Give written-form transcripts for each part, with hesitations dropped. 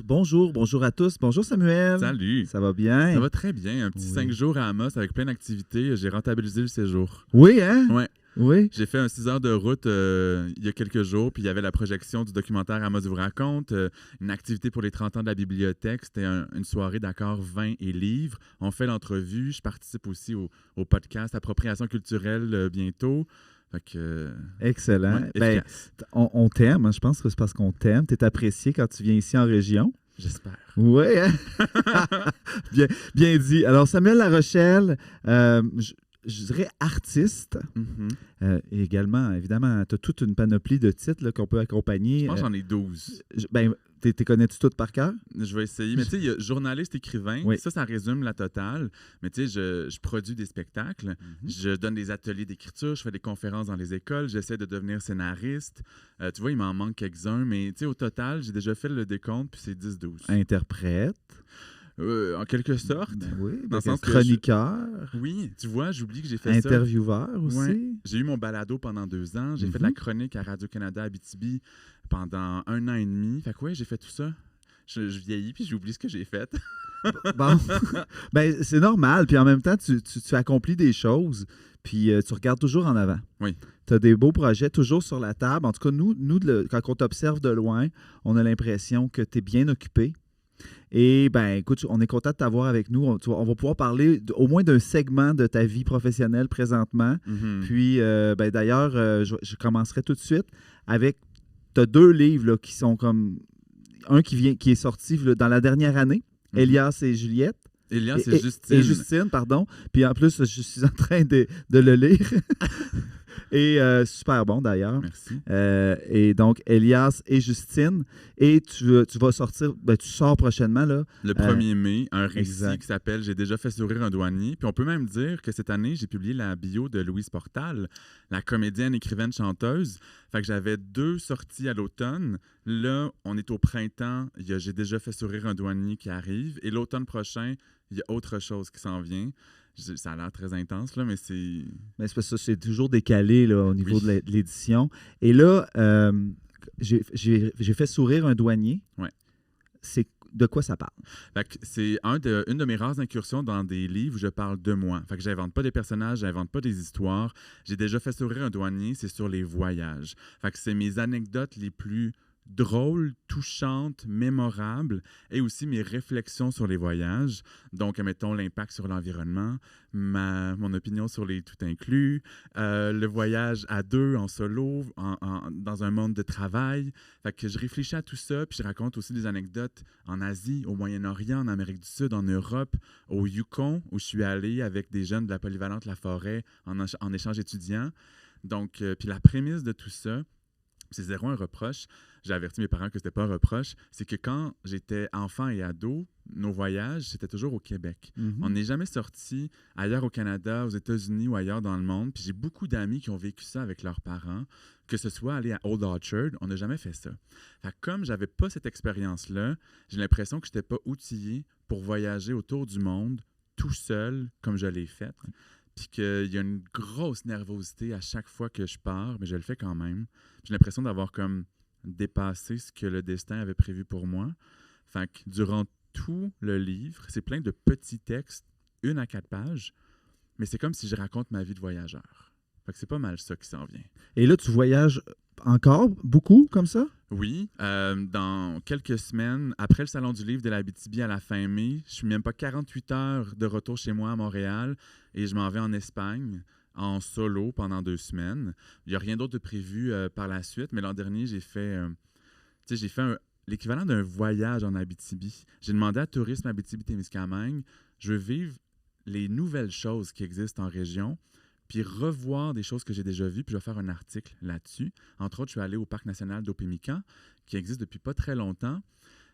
Bonjour à tous. Bonjour Samuel. Salut. Ça va bien? Ça va très bien. Un petit 5 jours à Amos avec plein d'activités. J'ai rentabilisé le séjour. Oui, hein? Ouais. Oui. J'ai fait un 6 heures de route il y a quelques jours, puis il y avait la projection du documentaire Amos vous raconte, une activité pour les 30 ans de la bibliothèque. C'était une soirée d'accord vin et livres. On fait l'entrevue. Je participe aussi au podcast Appropriation culturelle bientôt. Fait que, Excellent. ouais, Ben, efficace. on t'aime. Hein. Je pense que c'est parce qu'on t'aime. Tu es apprécié quand tu viens ici en région. J'espère. Oui, hein? bien dit. Alors, Samuel Larochelle, je dirais artiste. Mhm. Et également, évidemment, tu as toute une panoplie de titres là, qu'on peut accompagner. Je pense que j'en ai 12. T'es connais-tu toutes par cœur? Je vais essayer. Mais tu sais, il y a journaliste, écrivain. Oui. Ça résume la totale. Mais tu sais, je produis des spectacles. Je donne des ateliers d'écriture. Je fais des conférences dans les écoles. J'essaie de devenir scénariste. Tu vois, il m'en manque quelques-uns. Mais tu sais, au total, j'ai déjà fait le décompte, puis c'est 10-12. Interprète. En quelque sorte. Oui, Dans le sens que chroniqueur. Oui, tu vois, j'oublie que j'ai fait ça. Intervieweur aussi. Ouais. J'ai eu mon balado pendant 2 ans. J'ai fait de la chronique à Radio-Canada Abitibi pendant 1 an et demi. Fait que ouais, j'ai fait tout ça. Je vieillis puis j'oublie ce que j'ai fait. Bon, ben, c'est normal. Puis en même temps, tu accomplis des choses, puis tu regardes toujours en avant. Oui. Tu as des beaux projets toujours sur la table. En tout cas, nous quand on t'observe de loin, on a l'impression que tu es bien occupé. Et ben, écoute, on est content de t'avoir avec nous. On va pouvoir parler au moins d'un segment de ta vie professionnelle présentement. Puis, ben, d'ailleurs, je commencerai tout de suite avec... Tu as 2 livres là, qui sont comme... Un qui est sorti là, dans la dernière année, Elias et Juliette. Elias et Justine. Et Justine, pardon. Puis en plus, je suis en train de le lire. Et super bon d'ailleurs. Merci. Et donc, Elias et Justine. Et tu vas sortir, tu sors prochainement. Là, le 1er mai, un récit exact. qui s'appelle « J'ai déjà fait sourire un douanier ». Puis on peut même dire que cette année, j'ai publié la bio de Louise Portal, la comédienne, écrivaine, chanteuse. Fait que j'avais 2 sorties à l'automne. Là, on est au printemps. Il y a « J'ai déjà fait sourire un douanier » qui arrive. Et l'automne prochain, il y a autre chose qui s'en vient. Ça a l'air très intense, là, mais c'est... Mais c'est parce que c'est toujours décalé là, au niveau de l'édition. Et là, j'ai fait sourire un douanier. Ouais. C'est de quoi ça parle? Fait que c'est une de mes rares incursions dans des livres où je parle de moi. Fait que j'invente pas des personnages, j'invente pas des histoires. J'ai déjà fait sourire un douanier, c'est sur les voyages. Fait que c'est mes anecdotes les plus drôles, touchantes, mémorables, et aussi mes réflexions sur les voyages. Donc, mettons l'impact sur l'environnement, mon opinion sur les tout inclus, le voyage à 2 en solo, dans un monde de travail. Fait que je réfléchis à tout ça, puis je raconte aussi des anecdotes en Asie, au Moyen-Orient, en Amérique du Sud, en Europe, au Yukon, où je suis allé avec des jeunes de la polyvalente La Forêt en échange étudiant. Donc, puis la prémisse de tout ça, c'est zéro un reproche. J'ai averti mes parents que c'était pas un reproche. C'est que quand j'étais enfant et ado, nos voyages, c'était toujours au Québec. On n'est jamais sorti ailleurs au Canada, aux États-Unis ou ailleurs dans le monde. Puis j'ai beaucoup d'amis qui ont vécu ça avec leurs parents, que ce soit aller à Old Orchard, on n'a jamais fait ça. Fait que comme j'avais pas cette expérience-là, j'ai l'impression que je n'étais pas outillé pour voyager autour du monde tout seul, comme je l'ai fait. Puis qu'il y a une grosse nervosité à chaque fois que je pars, mais je le fais quand même. J'ai l'impression d'avoir comme dépassé ce que le destin avait prévu pour moi. Fait que durant tout le livre, c'est plein de petits textes, 1 à 4 pages, mais c'est comme si je raconte ma vie de voyageur. Fait que c'est pas mal ça qui s'en vient. Et là, tu voyages encore beaucoup comme ça? Oui. Dans quelques semaines, après le Salon du livre de l'Abitibi à la fin mai, je suis même pas 48 heures de retour chez moi à Montréal et je m'en vais en Espagne en solo pendant 2 semaines. Il n'y a rien d'autre de prévu par la suite, mais l'an dernier, j'ai fait l'équivalent d'un voyage en Abitibi. J'ai demandé à Tourisme Abitibi-Témiscamingue, je veux vivre les nouvelles choses qui existent en région, puis revoir des choses que j'ai déjà vues, puis je vais faire un article là-dessus. Entre autres, je suis allé au Parc national d'Opémican, qui existe depuis pas très longtemps.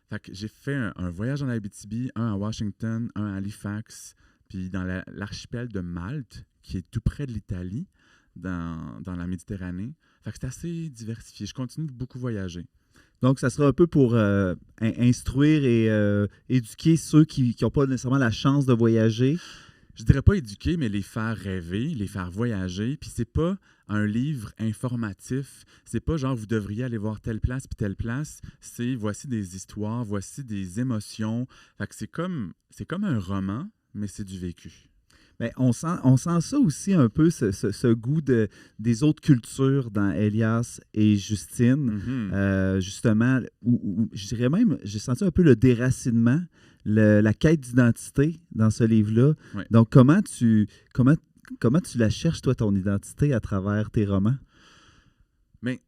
Fait que j'ai fait un voyage en Abitibi, un à Washington, un à Halifax, puis dans l'archipel de Malte, qui est tout près de l'Italie, dans la Méditerranée. Fait que c'est assez diversifié. Je continue de beaucoup voyager. Donc, ça sera un peu pour instruire et éduquer ceux qui n'ont pas nécessairement la chance de voyager. je dirais pas éduquer, mais les faire rêver, les faire voyager. Puis c'est pas un livre informatif. C'est pas genre vous devriez aller voir telle place puis telle place. C'est voici des histoires, voici des émotions. Fait que c'est comme un roman, mais c'est du vécu. Mais on sent ça aussi un peu, ce goût des autres cultures dans Elias et Justine. Justement, je dirais même, j'ai senti un peu le déracinement, la quête d'identité dans ce livre-là. Ouais. Donc, comment tu la cherches, toi, ton identité à travers tes romans? Mais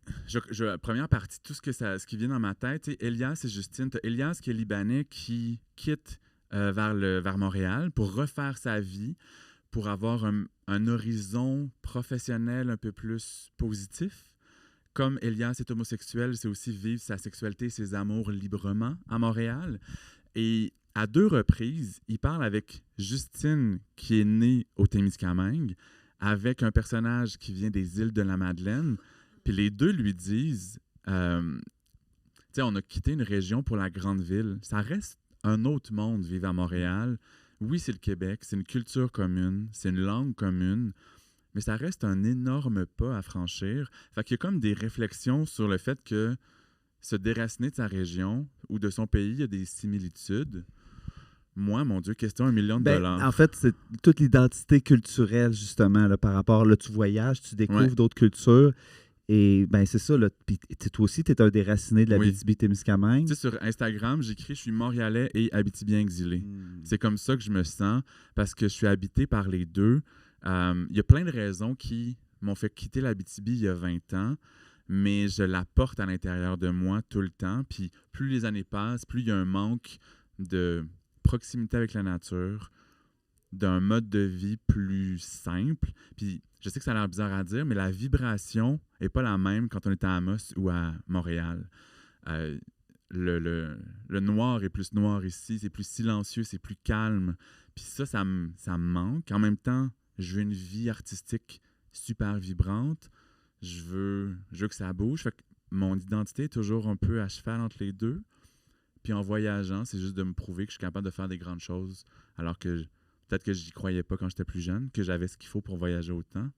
première partie, tout ce qui vient dans ma tête, Elias et Justine. T'as Elias qui est libanais qui quitte vers Montréal pour refaire sa vie, pour avoir un horizon professionnel un peu plus positif. Comme Elias est homosexuel, c'est aussi vivre sa sexualité, ses amours librement à Montréal. Et à 2 reprises, il parle avec Justine, qui est née au Témiscamingue, avec un personnage qui vient des îles de la Madeleine. Puis les deux lui disent, tu sais, on a quitté une région pour la grande ville. Ça reste un autre monde, vivre à Montréal. Oui, c'est le Québec, c'est une culture commune, c'est une langue commune, mais ça reste un énorme pas à franchir. Fait qu'il y a comme des réflexions sur le fait que se déraciner de sa région ou de son pays, il y a des similitudes. Moi, mon Dieu, question $1 million. En fait, c'est toute l'identité culturelle, justement, là, par rapport, là, tu voyages, tu découvres d'autres cultures. Et ben c'est ça, là. Puis toi aussi, tu es un déraciné de l'Abitibi-Témiscamingue. Tu sais, sur Instagram, j'écris « Je suis Montréalais et Abitibien exilé ». C'est comme ça que je me sens, parce que je suis habité par les deux. Il y a plein de raisons qui m'ont fait quitter l'Abitibi il y a 20 ans, mais je la porte à l'intérieur de moi tout le temps. Puis plus les années passent, plus il y a un manque de proximité avec la nature, d'un mode de vie plus simple. Puis je sais que ça a l'air bizarre à dire, mais la vibration n'est pas la même quand on est à Amos ou à Montréal. Le noir est plus noir ici, c'est plus silencieux, c'est plus calme. Puis ça me manque. En même temps, je veux une vie artistique super vibrante. Je veux que ça bouge. Fait que mon identité est toujours un peu à cheval entre les deux. Puis en voyageant, c'est juste de me prouver que je suis capable de faire des grandes choses, alors que peut-être que j'y croyais pas quand j'étais plus jeune, que j'avais ce qu'il faut pour voyager autant.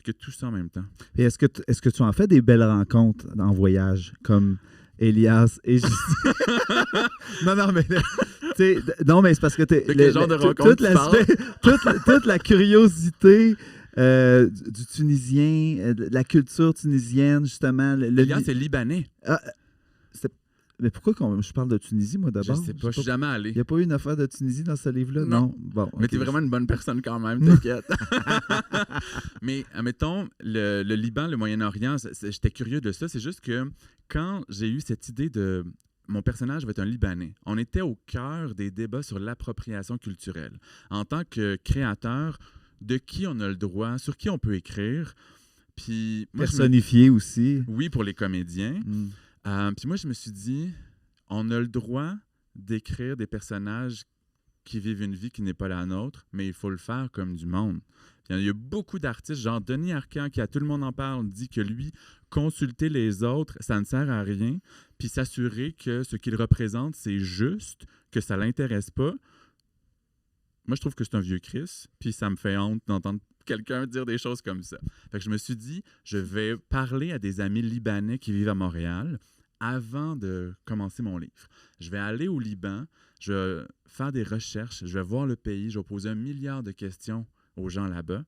Que tout ça en même temps. Et est-ce que tu en fais des belles rencontres en voyage, comme Elias et Justine? non, mais c'est parce que quel genre de rencontre toute la curiosité du Tunisien, de la culture tunisienne, justement. Elias, c'est libanais. Mais pourquoi je parle de Tunisie, moi, d'abord? Je sais pas, je suis jamais allé. Il n'y a pas eu une affaire de Tunisie dans ce livre-là? Non. Bon, mais t'es vraiment une bonne personne quand même, t'inquiète. Mais, admettons, le Liban, le Moyen-Orient, j'étais curieux de ça. C'est juste que quand j'ai eu cette idée de mon personnage va être un Libanais, on était au cœur des débats sur l'appropriation culturelle. En tant que créateur, de qui on a le droit, sur qui on peut écrire. Puis moi, personnifié aussi. Oui, pour les comédiens. Puis moi, je me suis dit, on a le droit d'écrire des personnages qui vivent une vie qui n'est pas la nôtre, mais il faut le faire comme du monde. Puis il y a beaucoup d'artistes, genre Denis Arcand, qui à tout le monde en parle, dit que lui, consulter les autres, ça ne sert à rien, puis s'assurer que ce qu'il représente, c'est juste, que ça ne l'intéresse pas. Moi, je trouve que c'est un vieux Chris, puis ça me fait honte d'entendre quelqu'un dire des choses comme ça. Fait que je me suis dit, je vais parler à des amis libanais qui vivent à Montréal avant de commencer mon livre. Je vais aller au Liban, je vais faire des recherches, je vais voir le pays, je vais poser 1 milliard de questions aux gens là-bas.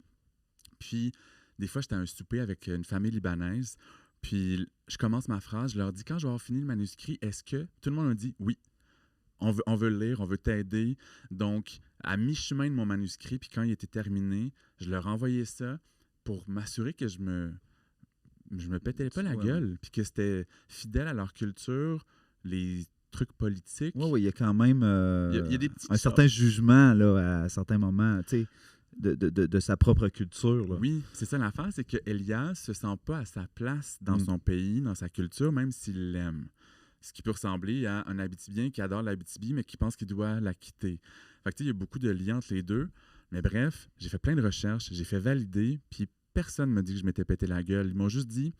Puis, des fois, j'étais à un souper avec une famille libanaise, puis je commence ma phrase, je leur dis, quand je vais avoir fini le manuscrit, est-ce que... Tout le monde me dit, oui, on veut le lire, on veut t'aider. Donc, à mi-chemin de mon manuscrit, puis quand il était terminé, je leur envoyais ça pour m'assurer que je me pétais pas la gueule, puis que c'était fidèle à leur culture, les trucs politiques. Oui, il y a quand même il y a des petits certain jugement là, à certains moments, tu sais, de sa propre culture. Là. Oui, c'est ça l'affaire, c'est que Elias se sent pas à sa place dans son pays, dans sa culture, même s'il l'aime. Ce qui peut ressembler à un Abitibien qui adore l'Abitibi, mais qui pense qu'il doit la quitter. Fait que, tu sais, il y a beaucoup de liens entre les deux. Mais bref, j'ai fait plein de recherches, j'ai fait valider, puis personne ne m'a dit que je m'étais pété la gueule. Ils m'ont juste dit,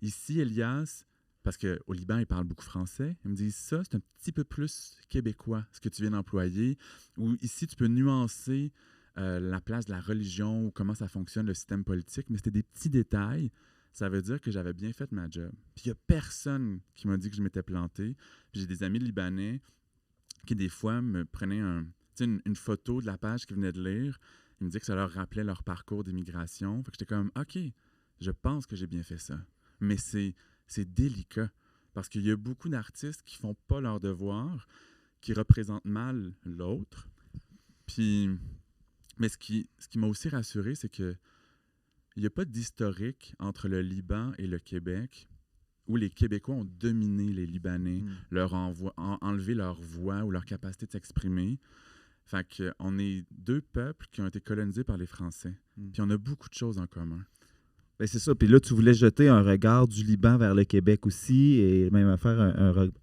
ici, Elias, parce qu'au Liban, ils parlent beaucoup français, ils me disent, ça, c'est un petit peu plus québécois, ce que tu viens d'employer, ou ici, tu peux nuancer la place de la religion ou comment ça fonctionne, le système politique, mais c'était des petits détails. Ça veut dire que j'avais bien fait ma job. Puis il n'y a personne qui m'a dit que je m'étais planté. Puis j'ai des amis libanais qui, des fois, me prenaient une photo de la page qu'ils venaient de lire. Ils me disaient que ça leur rappelait leur parcours d'immigration. Fait que j'étais comme, OK, je pense que j'ai bien fait ça. Mais c'est délicat parce qu'il y a beaucoup d'artistes qui font pas leur devoir, qui représentent mal l'autre. Puis, mais ce qui m'a aussi rassuré, c'est que il n'y a pas d'historique entre le Liban et le Québec où les Québécois ont dominé les Libanais, leur enlevé leur voix ou leur capacité de s'exprimer. Fait qu'on est deux peuples qui ont été colonisés par les Français. Puis on a beaucoup de choses en commun. Ben c'est ça. Puis là, tu voulais jeter un regard du Liban vers le Québec aussi et même faire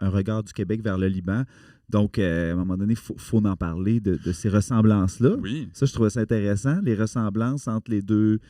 un regard du Québec vers le Liban. Donc, à un moment donné, il faut en parler de ces ressemblances-là. Oui. Ça, je trouvais ça intéressant, les ressemblances entre les deux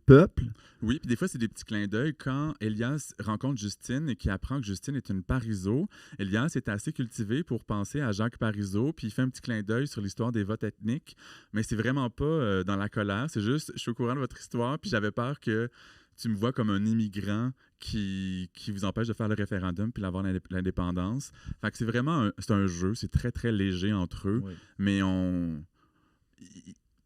peuples. Oui, puis des fois, c'est des petits clins d'œil. Quand Elias rencontre Justine et qu'il apprend que Justine est une Parizeau, Elias est assez cultivé pour penser à Jacques Parizeau, puis il fait un petit clin d'œil sur l'histoire des votes ethniques. Mais c'est vraiment pas dans la colère, c'est juste, je suis au courant de votre histoire, puis j'avais peur que tu me vois comme un immigrant qui vous empêche de faire le référendum puis d'avoir l'indépendance. Fait que c'est vraiment c'est un jeu, c'est très, très léger entre eux, mais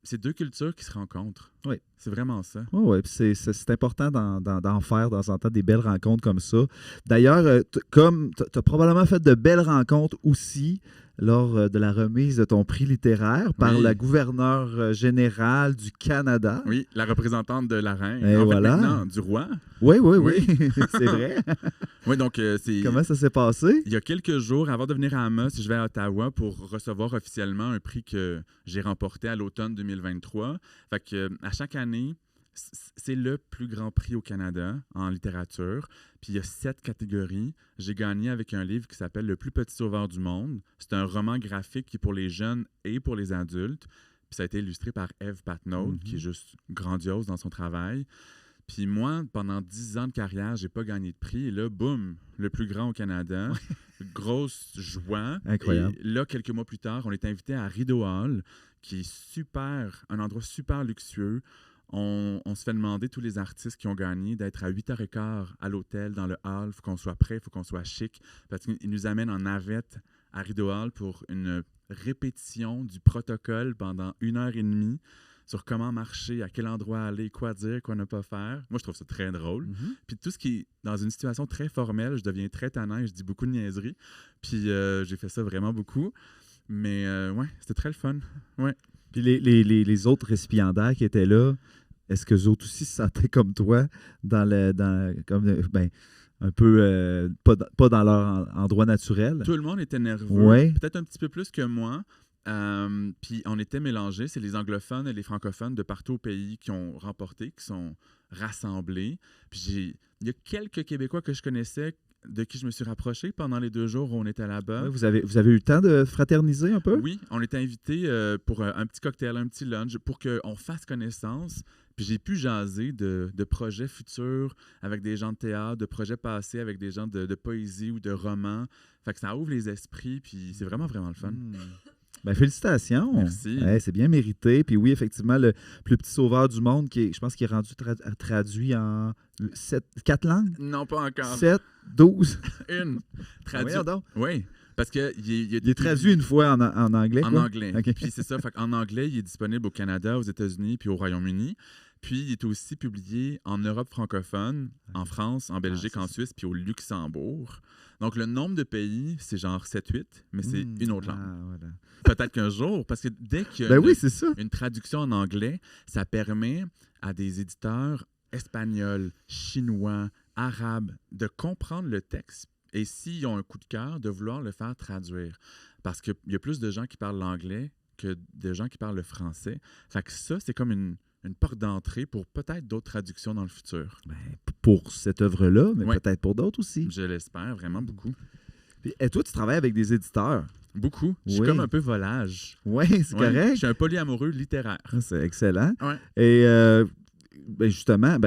c'est deux cultures qui se rencontrent. Oui. C'est vraiment ça. Oui, c'est important d'en faire dans un temps des belles rencontres comme ça. D'ailleurs, comme tu as probablement fait de belles rencontres aussi lors de la remise de ton prix littéraire par la gouverneure générale du Canada. Oui, la représentante de la reine. Et voilà. Maintenant, du roi. Oui. C'est vrai. Oui, donc c'est... Comment ça s'est passé? Il y a quelques jours, avant de venir à Amos, je vais à Ottawa pour recevoir officiellement un prix que j'ai remporté à l'automne 2023. Fait que à chaque année, c'est le plus grand prix au Canada en littérature. Puis il y a 7 catégories. J'ai gagné avec un livre qui s'appelle Le plus petit sauveur du monde. C'est un roman graphique qui est pour les jeunes et pour les adultes. Puis ça a été illustré par Eve Patnaud, qui est juste grandiose dans son travail. Puis moi, pendant 10 ans de carrière, j'ai pas gagné de prix. Et là, boum, le plus grand au Canada. Grosse joie. Incroyable. Et là, quelques mois plus tard, on est invité à Rideau Hall, qui est un endroit super luxueux. On se fait demander, tous les artistes qui ont gagné, d'être à 8h15 à l'hôtel, dans le hall. Il faut qu'on soit prêt, il faut qu'on soit chic. Parce qu'ils nous amènent en navette à Rideau Hall pour une répétition du protocole pendant 1h30 sur comment marcher, à quel endroit aller, quoi dire, quoi ne pas faire. Moi, je trouve ça très drôle. Puis tout ce qui est dans une situation très formelle, je deviens très tannant et je dis beaucoup de niaiseries. Puis j'ai fait ça vraiment beaucoup. Mais ouais, c'était très le fun. Ouais. Puis les autres récipiendaires qui étaient là, est-ce qu'eux autres aussi se sentaient comme toi, un peu pas dans leur endroit naturel? Tout le monde était nerveux, peut-être un petit peu plus que moi. Puis on était mélangés. C'est les anglophones et les francophones de partout au pays qui ont remporté, qui sont rassemblés. Puis il y a quelques Québécois que je connaissais de qui je me suis rapproché pendant les 2 jours où on était là-bas. Ouais, vous avez eu le temps de fraterniser un peu? Oui, on était invités pour un petit cocktail, un petit lunch, pour qu'on fasse connaissance. Puis j'ai pu jaser de projets futurs avec des gens de théâtre, de projets passés avec des gens de poésie ou de romans. Fait que ça ouvre les esprits, puis c'est vraiment, vraiment le fun. Ben, félicitations. Merci. C'est bien mérité. Puis oui, effectivement, le plus petit sauveur du monde, je pense qu'il est rendu traduit en 4 langues? Non, pas encore. 7, 12? Une. Traduit. Oui. Parce que il est traduit une fois en anglais. En anglais. Okay. Puis c'est ça. En anglais, il est disponible au Canada, aux États-Unis, puis au Royaume-Uni. Puis il est aussi publié en Europe francophone, en France, en Belgique, en Suisse, puis au Luxembourg. Donc le nombre de pays, c'est genre 7-8, mais c'est une autre langue. Voilà. Peut-être qu'un jour, parce que dès qu'il y a une traduction en anglais, ça permet à des éditeurs espagnols, chinois, arabes de comprendre le texte et s'ils ont un coup de cœur, de vouloir le faire traduire. Parce qu'il y a plus de gens qui parlent l'anglais que de gens qui parlent le français. Fait que ça, c'est comme une porte d'entrée pour peut-être d'autres traductions dans le futur. Ben, pour cette œuvre-là, mais peut-être pour d'autres aussi. Je l'espère, vraiment beaucoup. Et toi, tu travailles avec des éditeurs? Beaucoup. Je suis comme un peu volage. Oui, c'est correct. Je suis un polyamoureux littéraire. C'est excellent. Ouais. Et justement,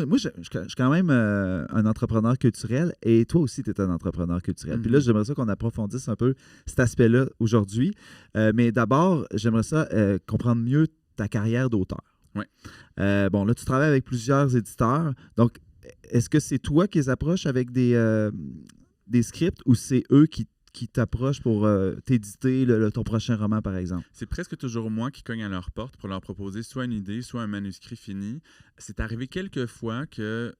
moi, je suis quand même un entrepreneur culturel et toi aussi, tu es un entrepreneur culturel. Puis là, j'aimerais ça qu'on approfondisse un peu cet aspect-là aujourd'hui. Mais d'abord, j'aimerais ça comprendre mieux ta carrière d'auteur. Ouais. Bon, là, tu travailles avec plusieurs éditeurs. Donc, est-ce que c'est toi qui les approches avec des scripts ou c'est eux qui t'approchent pour t'éditer ton prochain roman, par exemple? C'est presque toujours moi qui cogne à leur porte pour leur proposer soit une idée, soit un manuscrit fini. C'est arrivé quelques fois que,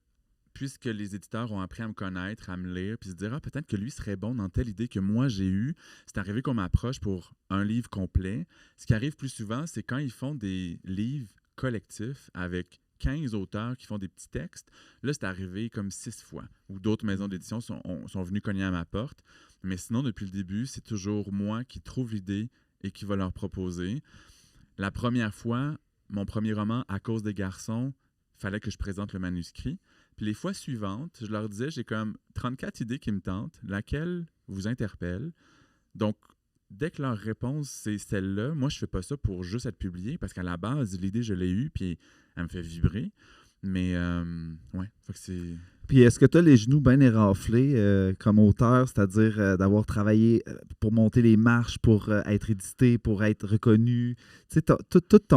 puisque les éditeurs ont appris à me connaître, à me lire, puis se dire « Ah, peut-être que lui serait bon dans telle idée que moi j'ai eue », c'est arrivé qu'on m'approche pour un livre complet. Ce qui arrive plus souvent, c'est quand ils font des livres collectifs avec 15 auteurs qui font des petits textes. Là, c'est arrivé comme 6 fois, où d'autres maisons d'édition sont venues cogner à ma porte. Mais sinon, depuis le début, c'est toujours moi qui trouve l'idée et qui va leur proposer. La première fois, mon premier roman, À cause des garçons, fallait que je présente le manuscrit. Puis les fois suivantes, je leur disais, j'ai comme 34 idées qui me tentent, laquelle vous interpelle. Donc, dès que leur réponse, c'est celle-là, moi, je fais pas ça pour juste être publié, parce qu'à la base, l'idée, je l'ai eue, puis elle me fait vibrer. Mais, ouais, faut que c'est... Puis est-ce que tu as les genoux bien éraflés comme auteur, c'est-à-dire d'avoir travaillé pour monter les marches, pour être édité, pour être reconnu? Tu sais, toute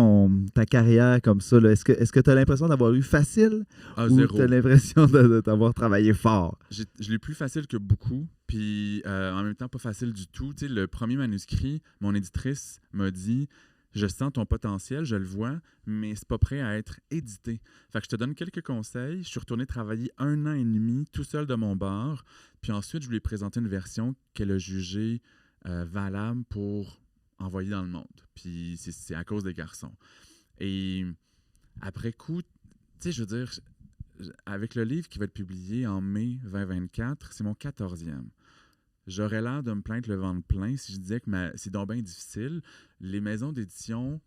ta carrière comme ça, là, est-ce que tu as l'impression d'avoir eu facile ou zéro. tu as l'impression d'avoir travaillé fort? Je l'ai plus facile que beaucoup, puis en même temps pas facile du tout. Tu sais, le premier manuscrit, mon éditrice m'a dit « Je sens ton potentiel, je le vois, mais c'est pas prêt à être édité. » Fait que je te donne quelques conseils. Je suis retourné travailler 1 an et demi tout seul de mon bord, puis ensuite je lui ai présenté une version qu'elle a jugée valable pour envoyer dans le monde. Puis c'est À cause des garçons. Et après coup, tu sais, je veux dire, avec le livre qui va être publié en mai 2024, c'est mon 14e. J'aurais l'air de me plaindre le ventre plein si je disais que c'est donc bien difficile. Les maisons d'édition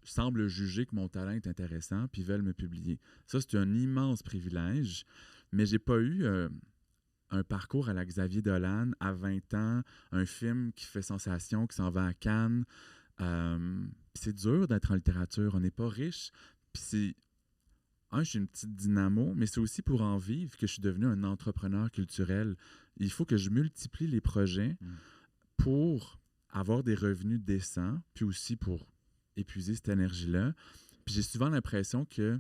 semblent juger que mon talent est intéressant puis veulent me publier. Ça, c'est un immense privilège, mais j'ai pas eu un parcours à la Xavier Dolan à 20 ans, un film qui fait sensation, qui s'en va à Cannes. C'est dur d'être en littérature. On n'est pas riche. Puis c'est... je suis une petite dynamo, mais c'est aussi pour en vivre que je suis devenu un entrepreneur culturel. Il faut que je multiplie les projets pour avoir des revenus décents, puis aussi pour épuiser cette énergie-là. Puis j'ai souvent l'impression que,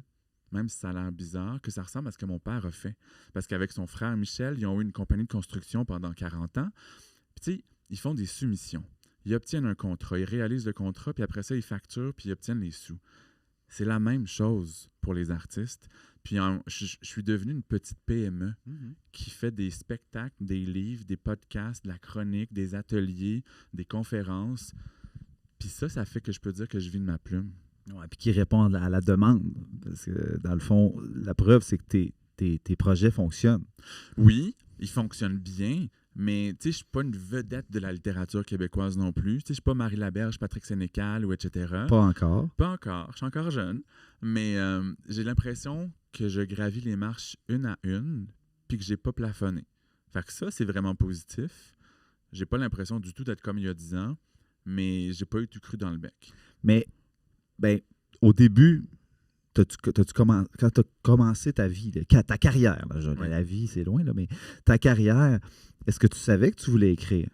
même si ça a l'air bizarre, que ça ressemble à ce que mon père a fait. Parce qu'avec son frère Michel, ils ont eu une compagnie de construction pendant 40 ans. Puis tu sais, ils font des soumissions. Ils obtiennent un contrat, ils réalisent le contrat, puis après ça, ils facturent, puis ils obtiennent les sous. C'est la même chose pour les artistes. Puis je suis devenu une petite PME qui fait des spectacles, des livres, des podcasts, de la chronique, des ateliers, des conférences. Puis ça fait que je peux dire que je vis de ma plume. Ouais, puis qui répond à la demande. Parce que dans le fond, la preuve, c'est que tes projets fonctionnent. Oui, ils fonctionnent bien, mais tu sais, je suis pas une vedette de la littérature québécoise non plus. Tu sais, je suis pas Marie Laberge, Patrick Sénécal ou etc. Pas encore. Pas encore. Je suis encore jeune. Mais j'ai l'impression que je gravis les marches une à une puis que j'ai pas plafonné. Fait que ça, c'est vraiment positif. J'ai pas l'impression du tout d'être comme il y a 10 ans, mais j'ai pas eu tout cru dans le bec. Mais, ben, au début, quand tu as commencé ta vie, ta carrière, là, Oui. La vie, c'est loin, là, mais ta carrière, est-ce que tu savais que tu voulais écrire?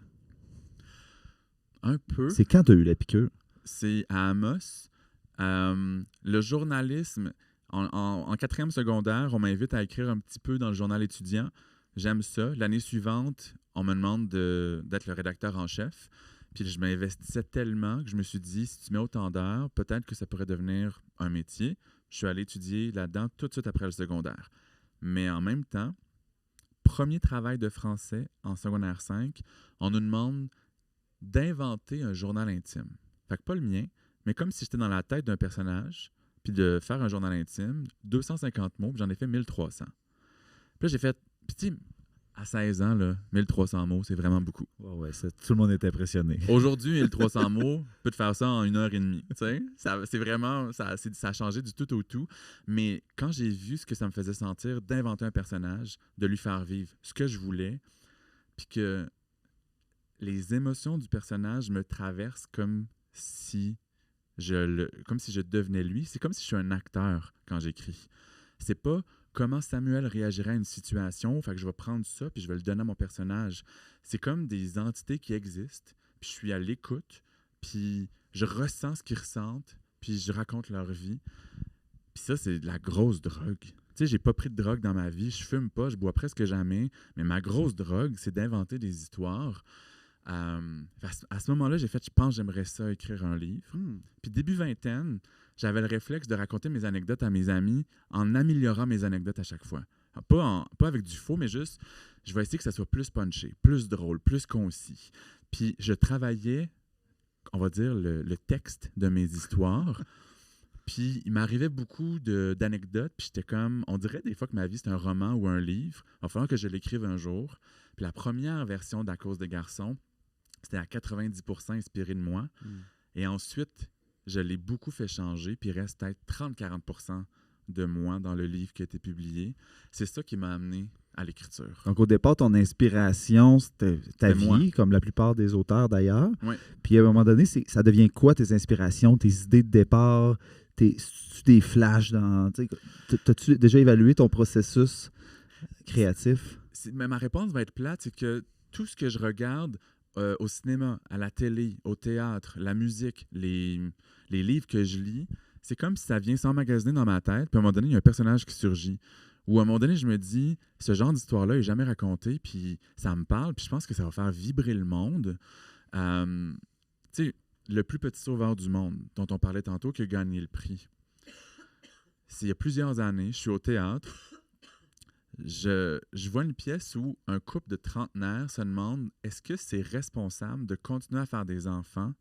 Un peu. C'est quand tu as eu la piqûre? C'est à Amos. Le journalisme, en 4e secondaire, on m'invite à écrire un petit peu dans le journal étudiant. J'aime ça. L'année suivante, on me demande d'être le rédacteur en chef. Puis je m'investissais tellement que je me suis dit, si tu mets autant d'heures, peut-être que ça pourrait devenir un métier. Je suis allé étudier là-dedans tout de suite après le secondaire. Mais en même temps, premier travail de français en secondaire 5, on nous demande d'inventer un journal intime. Fait que pas le mien, mais comme si j'étais dans la tête d'un personnage, puis de faire un journal intime, 250 mots, puis j'en ai fait 1300. Puis là, j'ai fait... Puis tu sais, à 16 ans, là, 1300 mots, c'est vraiment beaucoup. Ouais, tout le monde est impressionné. Aujourd'hui, 1300 mots, peut te faire ça en 1h30. Tu sais? C'est vraiment... Ça a changé du tout au tout. Mais quand j'ai vu ce que ça me faisait sentir d'inventer un personnage, de lui faire vivre ce que je voulais, puis que les émotions du personnage me traversent comme si je devenais lui. C'est comme si je suis un acteur quand j'écris. C'est pas comment Samuel réagirait à une situation, fait que je vais prendre ça puis je vais le donner à mon personnage. C'est comme des entités qui existent, puis je suis à l'écoute, puis je ressens ce qu'ils ressentent, puis je raconte leur vie. Puis ça, c'est de la grosse drogue. Tu sais, j'ai pas pris de drogue dans ma vie, je fume pas, je bois presque jamais, mais ma grosse drogue, c'est d'inventer des histoires. À ce moment-là, j'ai fait, je pense que j'aimerais ça écrire un livre. Puis début vingtaine, j'avais le réflexe de raconter mes anecdotes à mes amis en améliorant mes anecdotes à chaque fois. Pas avec du faux, mais juste, je vais essayer que ça soit plus punché, plus drôle, plus concis. Puis je travaillais, on va dire, le texte de mes histoires. Puis il m'arrivait beaucoup d'anecdotes, puis j'étais comme, on dirait des fois que ma vie c'est un roman ou un livre. Il va falloir que je l'écrive un jour. Puis la première version d'À cause des garçons, c'était à 90% inspiré de moi. Et ensuite, je l'ai beaucoup fait changer, puis il reste peut-être 30-40% de moi dans le livre qui a été publié. C'est ça qui m'a amené à l'écriture. Donc, au départ, ton inspiration, c'était ta vie, moi. comme la plupart des auteurs d'ailleurs. Ouais. Puis, à un moment donné, ça devient quoi tes inspirations, tes idées de départ, des flashs dans... T'as-tu déjà évalué ton processus créatif? Mais ma réponse va être plate, c'est que tout ce que je regarde au cinéma, à la télé, au théâtre, la musique, les livres que je lis, c'est comme si ça vient s'emmagasiner dans ma tête, puis à un moment donné, il y a un personnage qui surgit. Ou à un moment donné, je me dis, ce genre d'histoire-là n'est jamais raconté, puis ça me parle, puis je pense que ça va faire vibrer le monde. Tu sais, le plus petit sauveur du monde, dont on parlait tantôt, qui a gagné le prix. Il y a plusieurs années, je suis au théâtre, je vois une pièce où un couple de trentenaires se demande est-ce que c'est responsable de continuer à faire des enfants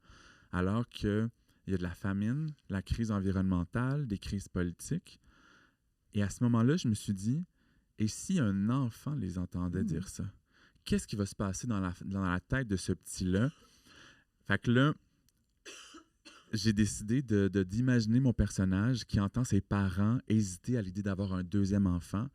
alors qu'il y a de la famine, la crise environnementale, des crises politiques. Et à ce moment-là, je me suis dit, et si un enfant les entendait dire ça? Qu'est-ce qui va se passer dans la tête de ce petit-là? Fait que là, j'ai décidé d'imaginer mon personnage qui entend ses parents hésiter à l'idée d'avoir un deuxième enfant.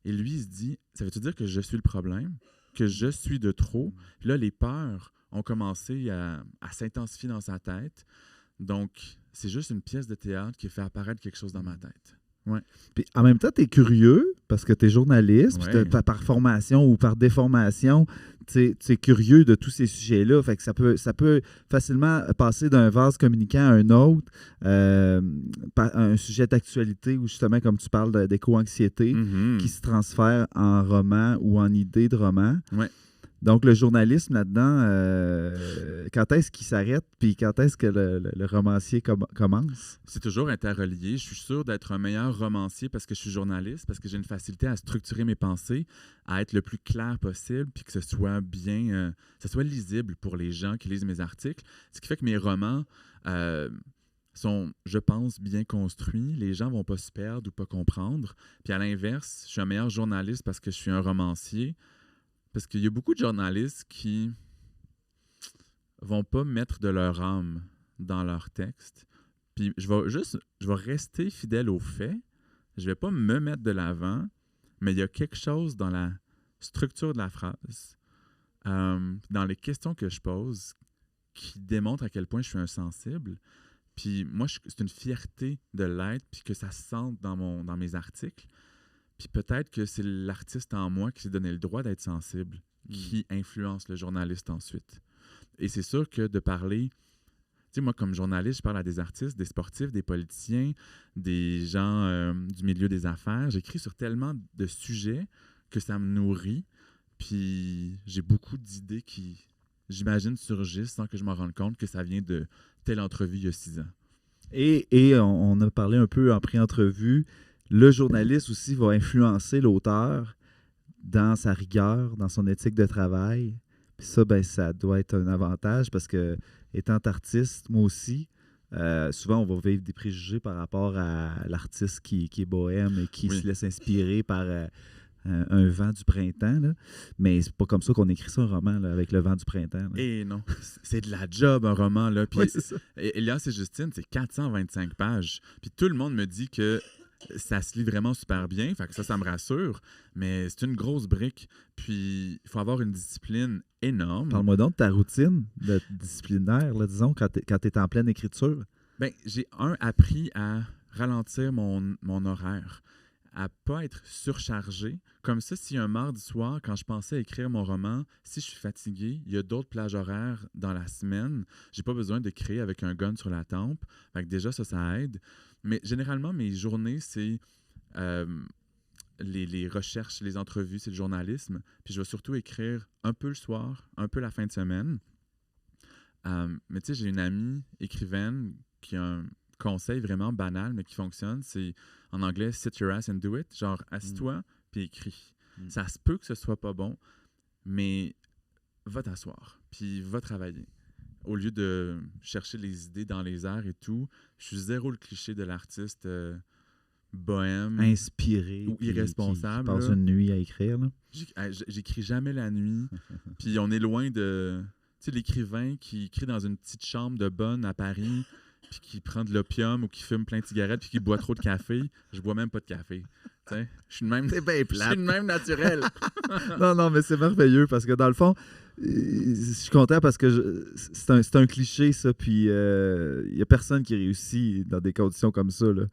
Et lui, il se dit, ça veut-tu dire que je suis le problème? Que je suis de trop? Puis là, les peurs ont commencé à s'intensifier dans sa tête. Donc, c'est juste une pièce de théâtre qui fait apparaître quelque chose dans ma tête. Ouais. Puis en même temps, tu es curieux parce que tu es journaliste, ouais. Puis par formation ou par déformation, tu es curieux de tous ces sujets-là. Fait que ça peut facilement passer d'un vase communicant à un autre, un sujet d'actualité où justement, comme tu parles d'éco-anxiété, qui se transfère en roman ou en idée de roman. Ouais. Donc, le journalisme là-dedans, quand est-ce qu'il s'arrête puis quand est-ce que le romancier commence? C'est toujours interrelié. Je suis sûr d'être un meilleur romancier parce que je suis journaliste, parce que j'ai une facilité à structurer mes pensées, à être le plus clair possible, puis que ce soit bien, ce soit lisible pour les gens qui lisent mes articles. Ce qui fait que mes romans sont, je pense, bien construits. Les gens ne vont pas se perdre ou pas comprendre. Puis à l'inverse, je suis un meilleur journaliste parce que je suis un romancier. Parce qu'il y a beaucoup de journalistes qui vont pas mettre de leur âme dans leur texte. Puis je vais rester fidèle aux faits. Je vais pas me mettre de l'avant, mais il y a quelque chose dans la structure de la phrase, dans les questions que je pose, qui démontre à quel point je suis insensible. Puis moi, c'est une fierté de l'être, puis que ça se sente dans mes articles. Puis peut-être que c'est l'artiste en moi qui s'est donné le droit d'être sensible, qui influence le journaliste ensuite. Et c'est sûr que de parler... Tu sais, moi, comme journaliste, je parle à des artistes, des sportifs, des politiciens, des gens du milieu des affaires. J'écris sur tellement de sujets que ça me nourrit. Puis j'ai beaucoup d'idées qui, j'imagine, surgissent sans que je m'en rende compte que ça vient de telle entrevue il y a 6 ans. Et on a parlé un peu en pré-entrevue. Le journaliste aussi va influencer l'auteur dans sa rigueur, dans son éthique de travail. Puis ça, ben, ça doit être un avantage parce que, étant artiste, moi aussi, souvent on va vivre des préjugés par rapport à l'artiste qui est bohème et qui se laisse inspirer par un vent du printemps. Là. Mais c'est pas comme ça qu'on écrit ça, un roman, là, avec le vent du printemps. Là. Et non, c'est de la job, un roman. Là. Puis, oui, c'est ça. Elias et Justine, c'est 425 pages. Puis tout le monde me dit que ça se lit vraiment super bien, fait que ça me rassure, mais c'est une grosse brique. Puis, il faut avoir une discipline énorme. Parle-moi donc de ta routine disciplinaire, là, disons, quand tu es en pleine écriture. Bien, j'ai appris à ralentir mon horaire, à pas être surchargé. Comme ça, si un mardi soir, quand je pensais écrire mon roman, si je suis fatigué, il y a d'autres plages horaires dans la semaine. J'ai pas besoin de créer avec un gun sur la tempe. Fait que déjà, ça aide. Mais généralement, mes journées, c'est euh, les recherches, les entrevues, c'est le journalisme. Puis je vais surtout écrire un peu le soir, un peu la fin de semaine. Mais tu sais, j'ai une amie écrivaine qui a un conseil vraiment banal, mais qui fonctionne. C'est en anglais, sit your ass and do it. Genre, assis-toi puis écris. Ça se peut que ce soit pas bon, mais va t'asseoir puis va travailler. Au lieu de chercher les idées dans les airs et tout, je suis zéro le cliché de l'artiste bohème. Inspiré. Ou irresponsable. Qui passe une nuit à écrire. Là. J'écris jamais la nuit. Puis on est loin de... Tu sais, l'écrivain qui écrit dans une petite chambre de bonne à Paris, puis qui prend de l'opium ou qui fume plein de cigarettes, puis qui boit trop de café. Je bois même pas de café. Tu sais, je suis C'est bien plate. Je suis de même naturel. Non, mais c'est merveilleux parce que dans le fond, je suis content parce que c'est un cliché, ça, puis il n'y a personne qui réussit dans des conditions comme ça. Là.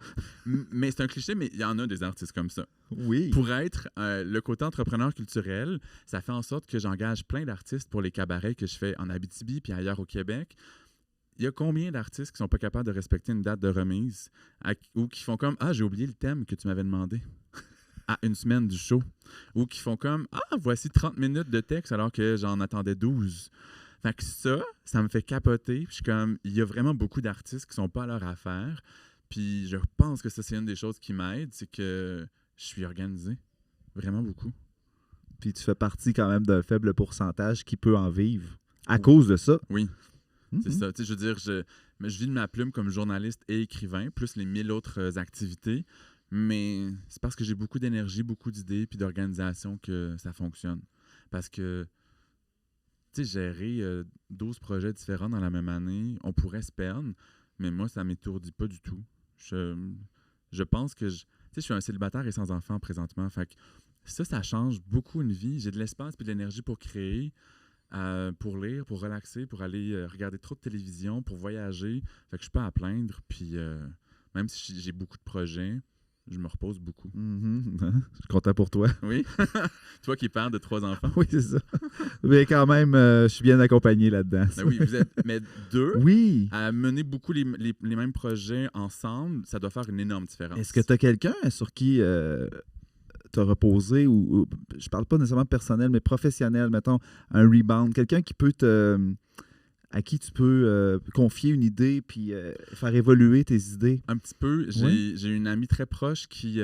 Mais c'est un cliché, mais il y en a des artistes comme ça. Oui. Pour être le côté entrepreneur culturel, ça fait en sorte que j'engage plein d'artistes pour les cabarets que je fais en Abitibi puis ailleurs au Québec. Il y a combien d'artistes qui sont pas capables de respecter une date de remise ou qui font comme « Ah, j'ai oublié le thème que tu m'avais demandé » à une semaine du show. Ou qui font comme « Ah, voici 30 minutes de texte alors que j'en attendais 12. » Fait que ça me fait capoter. Puis je suis comme, il y a vraiment beaucoup d'artistes qui sont pas à leur affaire. Puis je pense que ça, c'est une des choses qui m'aide, c'est que je suis organisé. Vraiment beaucoup. Puis tu fais partie quand même d'un faible pourcentage qui peut en vivre à cause de ça. Oui. C'est ça. Tu sais, je veux dire, je vis de ma plume comme journaliste et écrivain, plus les 1000 autres activités. Mais c'est parce que j'ai beaucoup d'énergie, beaucoup d'idées puis d'organisation que ça fonctionne. Parce que, tu sais, gérer 12 projets différents dans la même année, on pourrait se perdre, mais moi, ça m'étourdit pas du tout. Je pense que, tu sais, je suis un célibataire et sans enfant présentement. Fait que ça change beaucoup une vie. J'ai de l'espace et de l'énergie pour créer. Pour lire, pour relaxer, pour aller regarder trop de télévision, pour voyager. Fait que je suis pas à plaindre. Puis même si j'ai beaucoup de projets, je me repose beaucoup. Je suis content pour toi. Oui. Toi qui es père de 3 enfants. Oui, c'est ça. Mais quand même, je suis bien accompagné là-dedans. Ben oui, vous êtes mais 2 oui. à mener beaucoup les mêmes projets ensemble, ça doit faire une énorme différence. Est-ce que tu as quelqu'un sur qui te reposer ou je parle pas nécessairement personnel, mais professionnel, mettons, un rebound, quelqu'un qui peut à qui tu peux confier une idée puis faire évoluer tes idées? Un petit peu. J'ai une amie très proche qui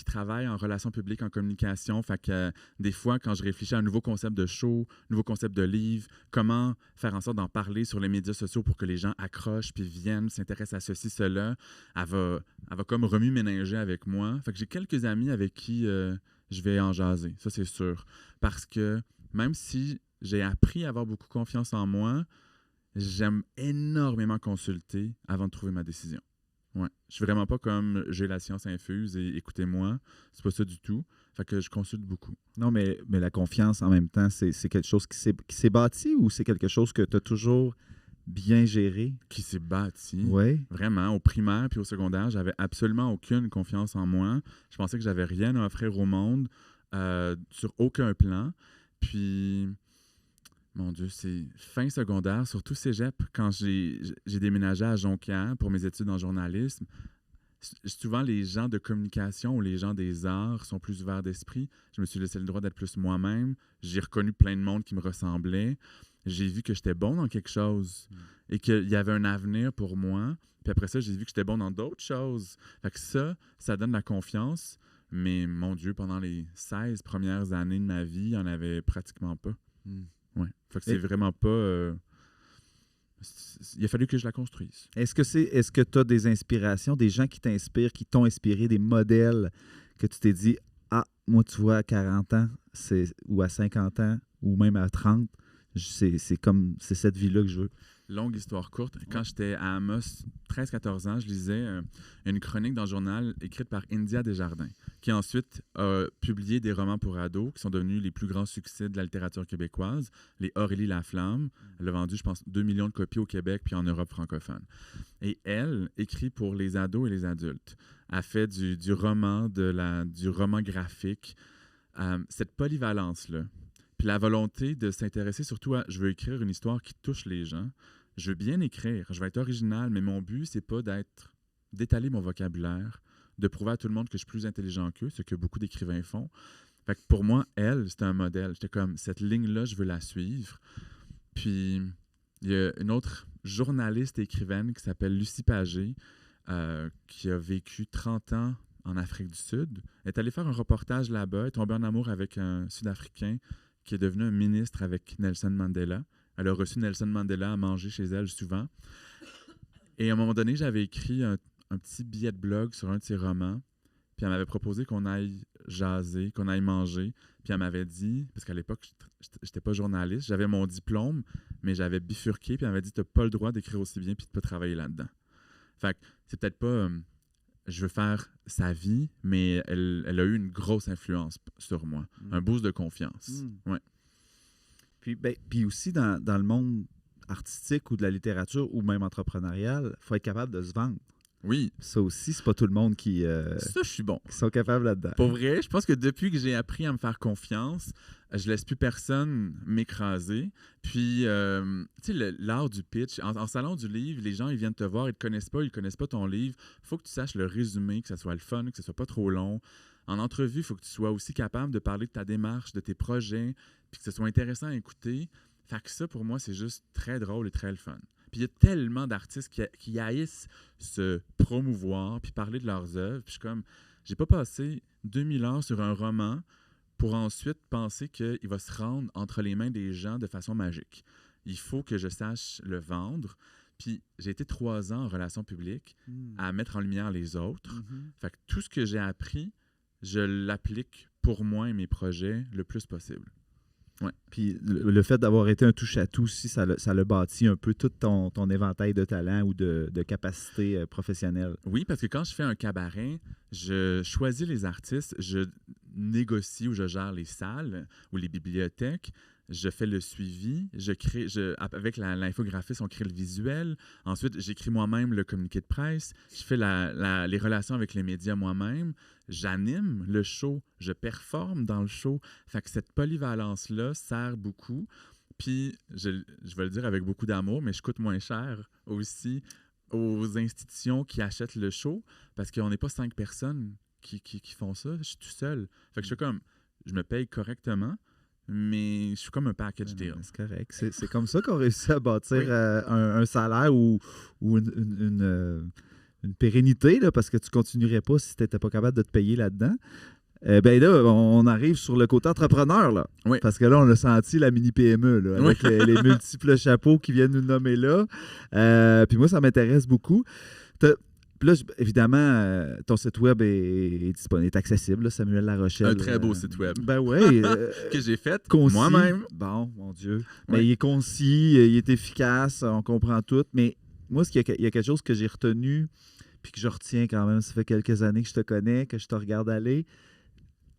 travaille en relations publiques, en communication. Fait que des fois, quand je réfléchis à un nouveau concept de show, nouveau concept de livre, comment faire en sorte d'en parler sur les médias sociaux pour que les gens accrochent puis viennent, s'intéressent à ceci, cela, elle va comme remue-ménager avec moi. Fait que j'ai quelques amis avec qui je vais en jaser, ça c'est sûr. Parce que même si j'ai appris à avoir beaucoup confiance en moi, j'aime énormément consulter avant de trouver ma décision. Ouais. Je suis vraiment pas comme j'ai la science infuse et écoutez-moi. C'est pas ça du tout. Fait que je consulte beaucoup. Non, mais la confiance en même temps, c'est quelque chose qui s'est bâti ou c'est quelque chose que tu as toujours bien géré? Qui s'est bâti. Oui. Vraiment. Au primaire puis au secondaire, j'avais absolument aucune confiance en moi. Je pensais que j'avais rien à offrir au monde sur aucun plan. Puis... Mon Dieu, c'est fin secondaire, surtout cégep, quand j'ai déménagé à Jonquière pour mes études en journalisme. Souvent, les gens de communication ou les gens des arts sont plus ouverts d'esprit. Je me suis laissé le droit d'être plus moi-même. J'ai reconnu plein de monde qui me ressemblait. J'ai vu que j'étais bon dans quelque chose et qu'il y avait un avenir pour moi. Puis après ça, j'ai vu que j'étais bon dans d'autres choses. Fait que ça donne la confiance. Mais mon Dieu, pendant les 16 premières années de ma vie, il n'y en avait pratiquement pas. Ouais. Fait que c'est vraiment pas... il a fallu que je la construise. Est-ce que tu as des inspirations, des gens qui t'inspirent, qui t'ont inspiré, des modèles que tu t'es dit « Ah, moi, tu vois, à 40 ans, ou à 50 ans, ou même à 30, c'est cette vie-là que je veux. » longue histoire courte, quand j'étais à Amos, 13-14 ans, je lisais une chronique dans le journal écrite par India Desjardins, qui ensuite a publié des romans pour ados qui sont devenus les plus grands succès de la littérature québécoise, les Aurélie Laflamme. Elle a vendu, je pense, 2 millions de copies au Québec puis en Europe francophone. Et elle écrit pour les ados et les adultes. Elle fait du roman, du roman graphique. Cette polyvalence-là, puis la volonté de s'intéresser surtout à « je veux écrire une histoire qui touche les gens », je veux bien écrire, je veux être original, mais mon but, c'est pas d'étaler mon vocabulaire, de prouver à tout le monde que je suis plus intelligent qu'eux, ce que beaucoup d'écrivains font. Fait que pour moi, elle, c'était un modèle. J'étais comme, cette ligne-là, je veux la suivre. Puis, il y a une autre journaliste et écrivaine qui s'appelle Lucie Pagé, qui a vécu 30 ans en Afrique du Sud. Elle est allée faire un reportage là-bas, elle est tombée en amour avec un Sud-Africain qui est devenu un ministre avec Nelson Mandela. Elle a reçu Nelson Mandela à manger chez elle souvent. Et à un moment donné, j'avais écrit un petit billet de blog sur un de ses romans. Puis elle m'avait proposé qu'on aille jaser, qu'on aille manger. Puis elle m'avait dit, parce qu'à l'époque, je n'étais pas journaliste, j'avais mon diplôme, mais j'avais bifurqué. Puis elle m'avait dit, tu n'as pas le droit d'écrire aussi bien puis de ne pas travailler là-dedans. Fait que c'est peut-être pas... je veux faire sa vie, mais elle a eu une grosse influence sur moi. Un boost de confiance. Ouais. Puis aussi, dans le monde artistique ou de la littérature ou même entrepreneurial, il faut être capable de se vendre. Oui. Ça aussi, c'est pas tout le monde qui ça, je suis bon. Qui sont capables là-dedans. Pour vrai, je pense que depuis que j'ai appris à me faire confiance, je laisse plus personne m'écraser. Puis, tu sais, l'art du pitch, en salon du livre, les gens, ils viennent te voir, ils te connaissent pas ton livre. Il faut que tu saches le résumer, que ça soit le fun, que ce soit pas trop long. En entrevue, il faut que tu sois aussi capable de parler de ta démarche, de tes projets, puis que ce soit intéressant à écouter. Fait que ça, pour moi, c'est juste très drôle et très le fun. Puis il y a tellement d'artistes qui haïssent se promouvoir puis parler de leurs œuvres. Puis je suis comme, j'ai pas passé 2000 ans sur un roman pour ensuite penser qu'il va se rendre entre les mains des gens de façon magique. Il faut que je sache le vendre. Puis j'ai été 3 ans en relations publiques à mettre en lumière les autres. Fait que tout ce que j'ai appris, je l'applique pour moi et mes projets le plus possible. Ouais. Puis le fait d'avoir été un touche-à-tout aussi, ça l'a bâti un peu tout ton éventail de talents ou de capacités professionnelles. Oui, parce que quand je fais un cabaret, je choisis les artistes, je négocie ou je gère les salles ou les bibliothèques, je fais le suivi, avec l'infographiste, on crée le visuel. Ensuite, j'écris moi-même le communiqué de presse, je fais les relations avec les médias moi-même, j'anime le show, je performe dans le show. Fait que cette polyvalence-là sert beaucoup. Puis, je vais le dire avec beaucoup d'amour, mais je coûte moins cher aussi aux institutions qui achètent le show parce qu'on n'est pas 5 personnes qui font ça. Je suis tout seul. Fait que je me paye correctement, mais je suis comme un package deal. C'est correct. C'est comme ça qu'on réussit à bâtir un salaire ou une pérennité, là, parce que tu ne continuerais pas si tu n'étais pas capable de te payer là-dedans. Ben là, on arrive sur le côté entrepreneur, là. Oui. Parce que là, on a senti la mini-PME, là, avec les multiples chapeaux qui viennent nous nommer là. Puis moi, ça m'intéresse beaucoup. Puis là, évidemment, ton site web est disponible, est accessible, là, Samuel Larochelle. Un très beau site web. Ben oui. que j'ai fait concis, moi-même. Bon, mon Dieu. Mais il est concis, il est efficace, on comprend tout. Mais moi, il y a quelque chose que j'ai retenu, puis que je retiens quand même, ça fait quelques années que je te connais, que je te regarde aller.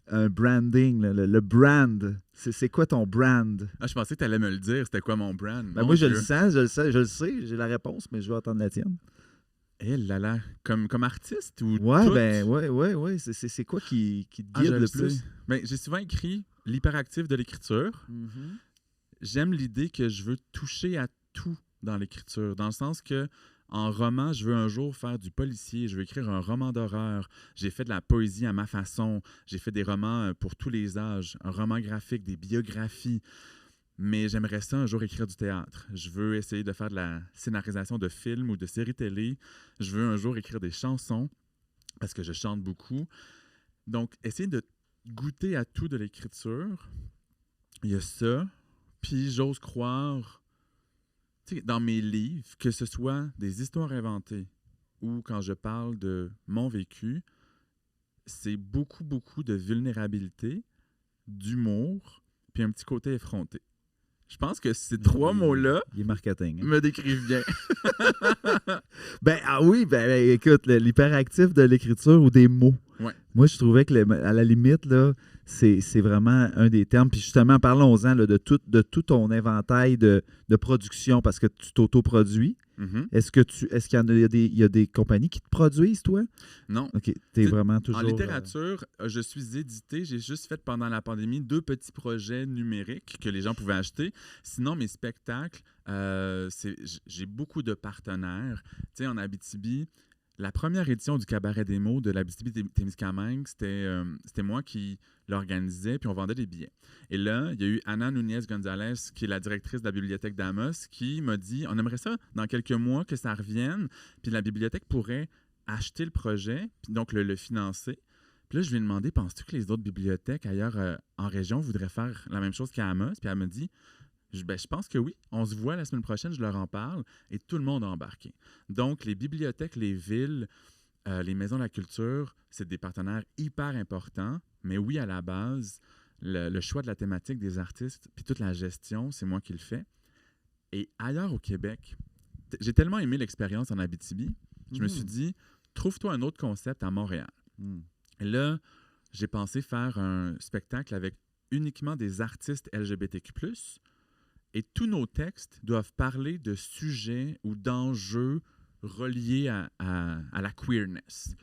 Un branding, le brand. C'est quoi ton brand? Ah, je pensais que tu allais me le dire. C'était quoi mon brand? Ben moi, je le sens, je le sais, j'ai la réponse, mais je vais attendre la tienne. Eh là là, comme artiste ou ouais, tout? Ben ouais. C'est quoi qui te guide le plus? Ben, j'ai souvent écrit l'hyperactif de l'écriture. J'aime l'idée que je veux toucher à tout dans l'écriture, dans le sens que en roman, je veux un jour faire du policier, je veux écrire un roman d'horreur. J'ai fait de la poésie à ma façon. J'ai fait des romans pour tous les âges, un roman graphique, des biographies. Mais j'aimerais ça un jour écrire du théâtre. Je veux essayer de faire de la scénarisation de films ou de séries télé. Je veux un jour écrire des chansons parce que je chante beaucoup. Donc, essayer de goûter à tout de l'écriture. Il y a ça. Puis, j'ose croire, dans mes livres, que ce soit des histoires inventées ou quand je parle de mon vécu, c'est beaucoup de vulnérabilité, d'humour, puis un petit côté effronté. Je pense que ces 3 mots-là Il est marketing. Hein? me décrivent bien. Écoute, l'hyperactif de l'écriture ou des mots. Ouais. Moi, je trouvais que, à la limite, là, c'est vraiment un des termes. Puis justement, parlons-en là, de tout ton inventaire de production parce que tu t'autoproduis. Mhm. Est-ce qu'il y a des compagnies qui te produisent, toi? Non. OK. T'es vraiment toujours... En littérature, je suis édité. J'ai juste fait pendant la pandémie 2 petits projets numériques que les gens pouvaient acheter. Sinon, mes spectacles, j'ai beaucoup de partenaires. Tu sais, en Abitibi, la première édition du Cabaret des mots de l'Abitibi-Témiscamingue, c'était moi qui l'organisais, puis on vendait des billets. Et là, il y a eu Ana Núñez-González, qui est la directrice de la bibliothèque d'Amos, qui m'a dit, on aimerait ça dans quelques mois que ça revienne, puis la bibliothèque pourrait acheter le projet, puis donc le financer. Puis là, je lui ai demandé, penses-tu que les autres bibliothèques ailleurs en région voudraient faire la même chose qu'à Amos? Puis elle me dit, je pense que oui. On se voit la semaine prochaine, je leur en parle, et tout le monde a embarqué. Donc, les bibliothèques, les villes, les maisons de la culture, c'est des partenaires hyper importants, mais oui, à la base, le choix de la thématique des artistes, puis toute la gestion, c'est moi qui le fais. Et ailleurs au Québec, j'ai tellement aimé l'expérience en Abitibi, je me suis dit, trouve-toi un autre concept à Montréal. Et là, j'ai pensé faire un spectacle avec uniquement des artistes LGBTQ+, et tous nos textes doivent parler de sujets ou d'enjeux reliés à la queerness.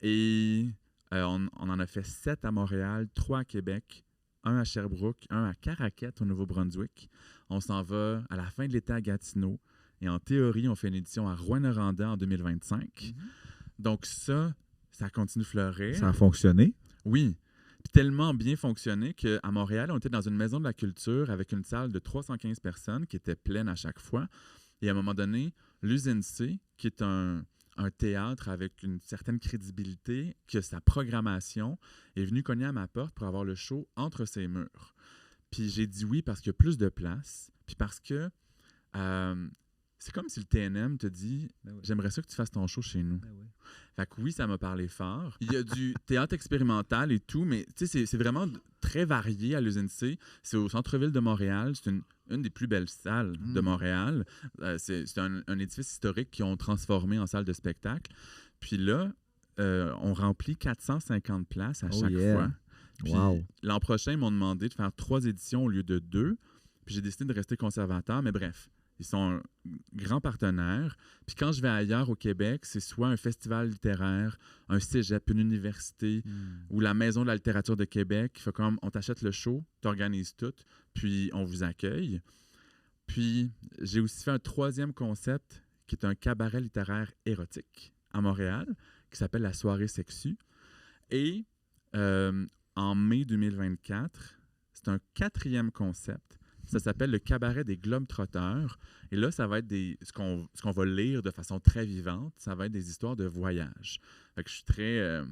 Et on en a fait 7 à Montréal, 3 à Québec, 1 à Sherbrooke, 1 à Caraquette au Nouveau-Brunswick. On s'en va à la fin de l'été à Gatineau. Et en théorie, on fait une édition à Rouyn-Noranda en 2025. Donc ça continue de fleurir. Ça a fonctionné? Oui. Puis tellement bien fonctionné qu'à Montréal, on était dans une maison de la culture avec une salle de 315 personnes qui était pleine à chaque fois. Et à un moment donné, l'Usine C, qui est un théâtre avec une certaine crédibilité, qui a sa programmation, est venu cogner à ma porte pour avoir le show entre ses murs. Puis j'ai dit oui parce qu'il y a plus de place, puis parce que c'est comme si le TNM te dit « J'aimerais ça que tu fasses ton show chez nous. » Fait que oui, ça m'a parlé fort. Il y a du théâtre expérimental et tout, mais c'est vraiment très varié à l'Usine C. C'est au centre-ville de Montréal. C'est une des plus belles salles de Montréal. C'est un édifice historique qu'ils ont transformé en salle de spectacle. Puis là, on remplit 450 places à chaque fois. Puis l'an prochain, ils m'ont demandé de faire 3 éditions au lieu de 2. Puis j'ai décidé de rester conservateur, mais bref. Ils sont un grand partenaire. Puis quand je vais ailleurs au Québec, c'est soit un festival littéraire, un cégep, une université ou la Maison de la littérature de Québec qui fait comme on t'achète le show, t'organises tout, puis on vous accueille. Puis j'ai aussi fait un 3e concept qui est un cabaret littéraire érotique à Montréal qui s'appelle La Soirée Sexue. Et en mai 2024, c'est un 4e concept. Ça s'appelle le Cabaret des Globetrotters. Et là, ça va être ce qu'on va lire de façon très vivante. Ça va être des histoires de voyage. Fait que je suis très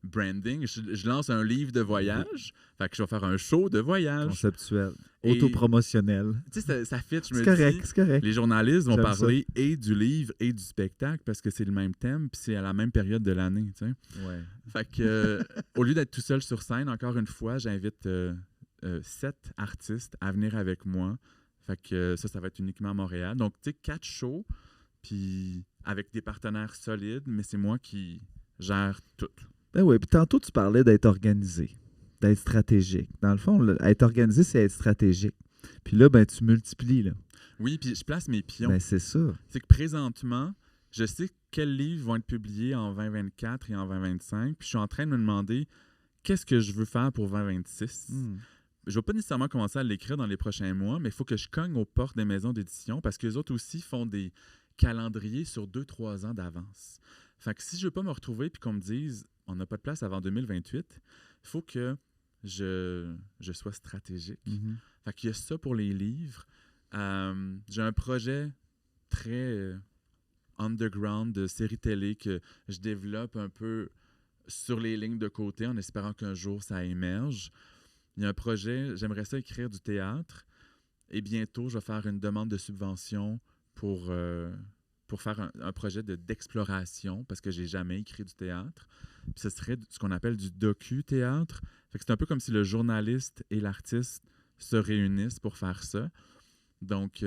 branding. Je lance un livre de voyage. Fait que je vais faire un show de voyage. Conceptuel. Autopromotionnel. Tu sais, ça fit. Je me dis, c'est correct. Les journalistes vont parler et du livre et du spectacle parce que c'est le même thème puis c'est à la même période de l'année. Tu sais. Ouais. Fait que, au lieu d'être tout seul sur scène, encore une fois, j'invite 7 artistes à venir avec moi. Fait que ça va être uniquement à Montréal. Donc, tu sais, 4 shows, puis avec des partenaires solides, mais c'est moi qui gère tout. Ben oui, puis tantôt, tu parlais d'être organisé, d'être stratégique. Dans le fond, être organisé, c'est être stratégique. Puis là, ben tu multiplies, là. Oui, puis je place mes pions. Ben c'est ça. C'est que présentement, je sais quels livres vont être publiés en 2024 et en 2025, puis je suis en train de me demander qu'est-ce que je veux faire pour 2026. Je ne vais pas nécessairement commencer à l'écrire dans les prochains mois, mais il faut que je cogne aux portes des maisons d'édition parce que les autres aussi font des calendriers sur 2-3 ans d'avance. Fait que si je ne veux pas me retrouver et qu'on me dise « on n'a pas de place avant 2028 », il faut que je sois stratégique. Fait qu'il y a ça pour les livres. J'ai un projet très underground de série télé que je développe un peu sur les lignes de côté en espérant qu'un jour ça émerge. Il y a un projet, j'aimerais ça écrire du théâtre et bientôt, je vais faire une demande de subvention pour faire un projet d'exploration parce que je n'ai jamais écrit du théâtre. Puis ce serait ce qu'on appelle du docu-théâtre. Fait que c'est un peu comme si le journaliste et l'artiste se réunissent pour faire ça. Donc,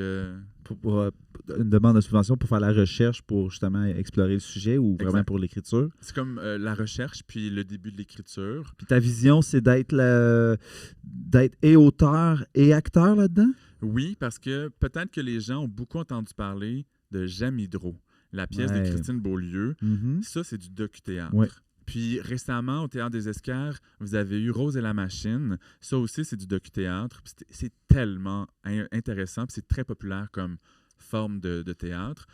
Pour une demande de subvention pour faire la recherche pour justement explorer le sujet ou vraiment Exact. pour l'écriture. c'est comme la recherche puis le début de l'écriture. Puis ta vision, c'est d'être et auteur et acteur là-dedans? Oui, parce que peut-être que les gens ont beaucoup entendu parler de Jamidro, la pièce de Ouais. Christine Beaulieu. Mhm. Ça, c'est du docu-théâtre. Ouais. Puis récemment, au Théâtre des Esquerres, vous avez eu Rose et la machine. Ça aussi, c'est du docu-théâtre. Puis c'est tellement intéressant. Puis c'est très populaire comme forme de théâtre.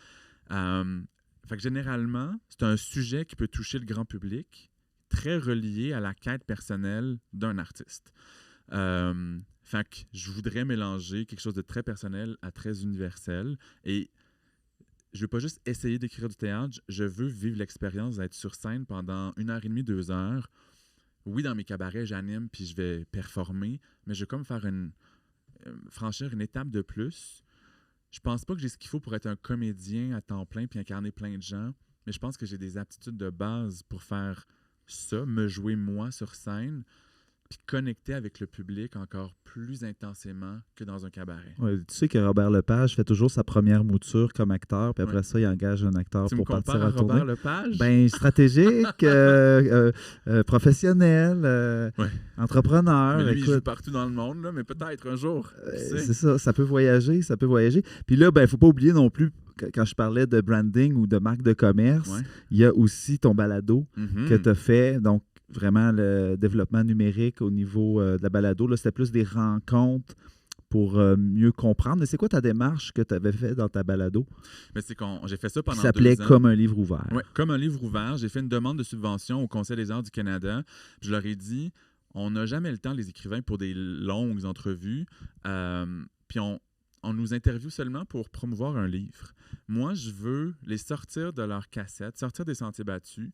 Fait que généralement, c'est un sujet qui peut toucher le grand public, très relié à la quête personnelle d'un artiste. Fait que je voudrais mélanger quelque chose de très personnel à très universel. Et je veux pas juste essayer d'écrire du théâtre, je veux vivre l'expérience d'être sur scène pendant 1h30, 2 heures. Oui, dans mes cabarets, j'anime puis je vais performer, mais je veux comme franchir une étape de plus. Je pense pas que j'ai ce qu'il faut pour être un comédien à temps plein puis incarner plein de gens, mais je pense que j'ai des aptitudes de base pour faire ça, me jouer moi sur scène, puis connecter avec le public encore plus intensément que dans un cabaret. Ouais, tu sais que Robert Lepage fait toujours sa première mouture comme acteur, puis après Ouais. ça, il engage un acteur Tu me pour partir compares à à tourner. Robert Lepage? Ben, stratégique, professionnel, Ouais. entrepreneur. Mais lui, il joue Écoute, partout dans le monde, là, mais peut-être un jour. Qui sait? c'est ça peut voyager, ça peut voyager. Puis là, ben, faut pas oublier non plus, quand je parlais de branding ou de marque de commerce, Ouais. il y a aussi ton balado Mhm. que tu as fait, donc vraiment le développement numérique au niveau de la balado. Là, c'était plus des rencontres pour mieux comprendre. Mais c'est quoi ta démarche que tu avais fait dans ta balado? Mais c'est j'ai fait ça Qui pendant s'appelait 2 ans. Comme un livre ouvert. Ouais, comme un livre ouvert. J'ai fait une demande de subvention au Conseil des arts du Canada. Je leur ai dit, on n'a jamais le temps, les écrivains, pour des longues entrevues. Puis on nous interviewe seulement pour promouvoir un livre. Moi, je veux les sortir de leur cassette, sortir des sentiers battus,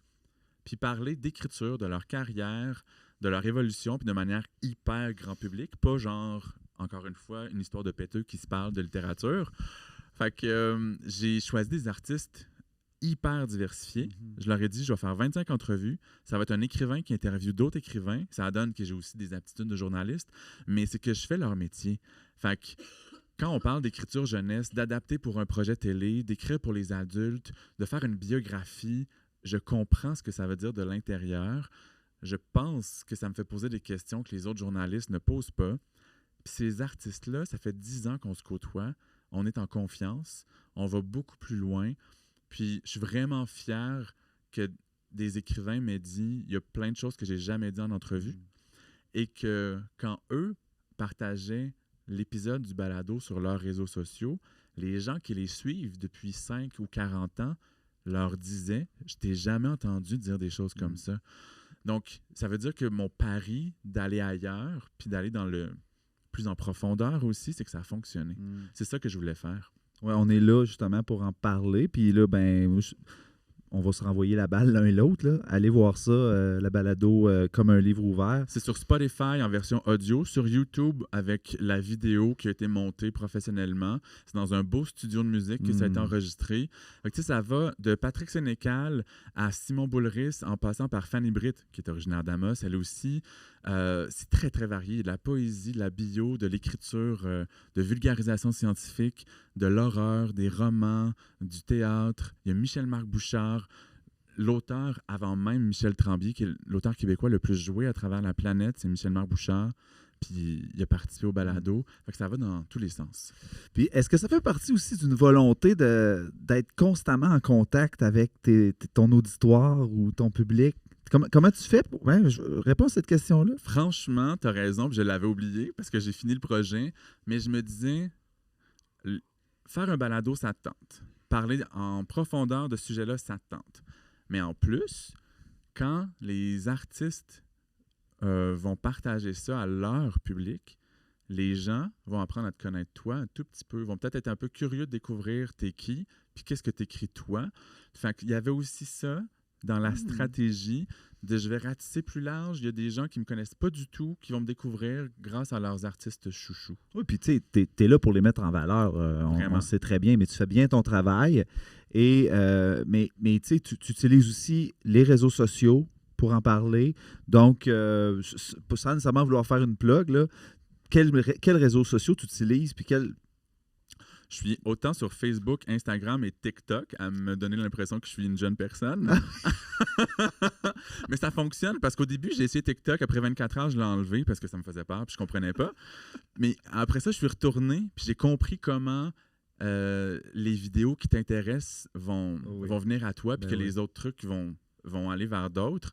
puis parler d'écriture, de leur carrière, de leur évolution, puis de manière hyper grand public, pas genre, encore une fois, une histoire de péteux qui se parle de littérature. Fait que j'ai choisi des artistes hyper diversifiés. Je leur ai dit, je vais faire 25 entrevues. Ça va être un écrivain qui interviewe d'autres écrivains. Ça donne que j'ai aussi des aptitudes de journaliste, mais c'est que je fais leur métier. Fait que quand on parle d'écriture jeunesse, d'adapter pour un projet télé, d'écrire pour les adultes, de faire une biographie, je comprends ce que ça veut dire de l'intérieur. Je pense que ça me fait poser des questions que les autres journalistes ne posent pas. Puis ces artistes-là, ça fait 10 ans qu'on se côtoie. On est en confiance. On va beaucoup plus loin. Puis je suis vraiment fier que des écrivains m'aient dit il y a plein de choses que j'ai jamais dit en entrevue. Et que quand eux partageaient l'épisode du balado sur leurs réseaux sociaux, les gens qui les suivent depuis 5 ou 40 ans leur disaient « Je t'ai jamais entendu dire des choses comme ça ». Donc, ça veut dire que mon pari d'aller ailleurs, puis d'aller dans le plus en profondeur aussi, c'est que ça a fonctionné. C'est ça que je voulais faire. Ouais, on est là justement pour en parler. Puis là, ben, on va se renvoyer la balle l'un et l'autre. Là. Allez voir ça, la balado Comme un livre ouvert. C'est sur Spotify en version audio, sur YouTube avec la vidéo qui a été montée professionnellement. C'est dans un beau studio de musique que ça a été enregistré. Fait que, ça va de Patrick Sénécal à Simon Boulris en passant par Fanny Britt, qui est originaire d'Amos. Elle aussi, c'est très, très varié. De la poésie, de la bio, de l'écriture, de vulgarisation scientifique, de l'horreur, des romans, du théâtre. Il y a Michel-Marc Bouchard, l'auteur avant même Michel Tremblay, qui est l'auteur québécois le plus joué à travers la planète, c'est Michel-Marc Bouchard. Puis il a participé au balado. Fait que ça va dans tous les sens. Puis est-ce que ça fait partie aussi d'une volonté d'être constamment en contact avec ton auditoire ou ton public? Comment tu fais pour... Ouais, je réponds à cette question-là. Franchement, tu as raison, puis je l'avais oublié parce que j'ai fini le projet, mais je me disais, faire un balado, ça te tente. Parler en profondeur de ce sujet-là, ça te tente. Mais en plus, quand les artistes vont partager ça à leur public, les gens vont apprendre à te connaître toi un tout petit peu, vont peut-être être un peu curieux de découvrir t'es qui, puis qu'est-ce que t'écris toi. Fait qu'il y avait aussi ça dans la stratégie de je vais ratisser plus large. Il y a des gens qui me connaissent pas du tout, qui vont me découvrir grâce à leurs artistes chouchous. Oui, puis tu sais, t'es là pour les mettre en valeur. On sait très bien, mais tu fais bien ton travail. Et, mais tu sais, tu utilises aussi les réseaux sociaux pour en parler. Donc, sans nécessairement vouloir faire une plug, là, quels réseaux sociaux tu utilises, puis Je suis autant sur Facebook, Instagram et TikTok à me donner l'impression que je suis une jeune personne. Mais ça fonctionne parce qu'au début, j'ai essayé TikTok. Après 24 heures, je l'ai enlevé parce que ça me faisait peur puis je comprenais pas. Mais après ça, je suis retourné puis j'ai compris comment les vidéos qui t'intéressent vont venir à toi puis que les autres trucs vont aller vers d'autres.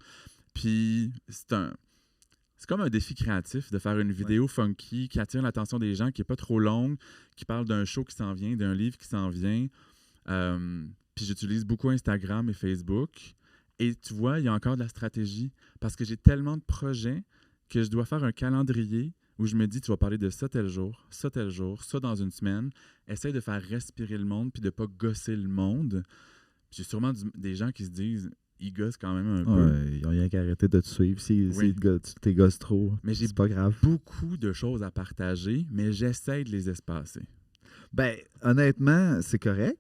Puis c'est comme un défi créatif de faire une vidéo funky qui attire l'attention des gens, qui n'est pas trop longue, qui parle d'un show qui s'en vient, d'un livre qui s'en vient. Puis j'utilise beaucoup Instagram et Facebook. Et tu vois, il y a encore de la stratégie parce que j'ai tellement de projets que je dois faire un calendrier où je me dis, tu vas parler de ça tel jour, ça dans une semaine. Essaye de faire respirer le monde puis de ne pas gosser le monde. Puis j'ai sûrement des gens qui se disent, ils gossent quand même un peu. Ils n'ont rien qu'à arrêter de te suivre. Si tu t'es gosses trop, mais c'est pas grave. Beaucoup de choses à partager, mais j'essaie de les espacer. Ben, honnêtement, c'est correct.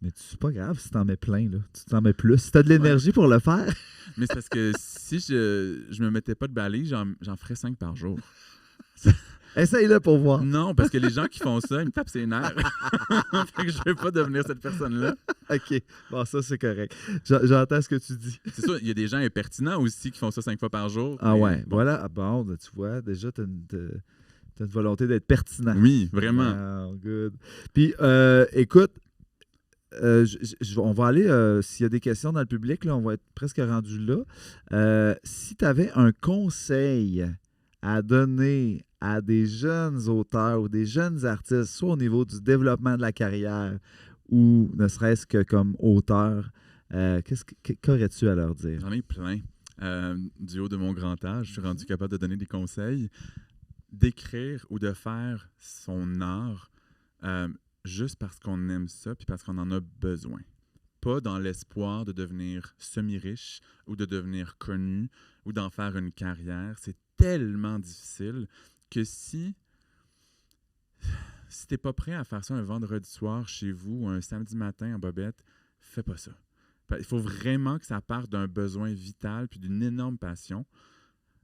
Mais c'est pas grave si t'en mets plein, là. Tu t'en mets plus. Si t'as de l'énergie pour le faire. Mais c'est parce que si je me mettais pas de balai, j'en ferais 5 par jour. Essaye-le pour voir. Non, parce que les gens qui font ça, ils me tapent ses nerfs. Fait que je veux pas devenir cette personne-là. OK. Bon, ça, c'est correct. J'entends ce que tu dis. C'est sûr, il y a des gens impertinents aussi qui font ça 5 fois par jour. Ah ouais, bon. Voilà. Ah bon, tu vois, déjà, t'as une volonté d'être pertinent. Oui, vraiment. Wow, good. Puis, écoute, on va aller, s'il y a des questions dans le public, là, on va être presque rendu là. Si tu avais un conseil à donner à des jeunes auteurs ou des jeunes artistes, soit au niveau du développement de la carrière ou ne serait-ce que comme auteur, qu'aurais-tu à leur dire? J'en ai plein. Du haut de mon grand âge, je suis rendu capable de donner des conseils. D'écrire ou de faire son art juste parce qu'on aime ça puis parce qu'on en a besoin. Pas dans l'espoir de devenir semi-riche ou de devenir connu ou d'en faire une carrière. C'est tellement difficile que si t'es pas prêt à faire ça un vendredi soir chez vous ou un samedi matin en bobette, fais pas ça. Il faut vraiment que ça parte d'un besoin vital puis d'une énorme passion.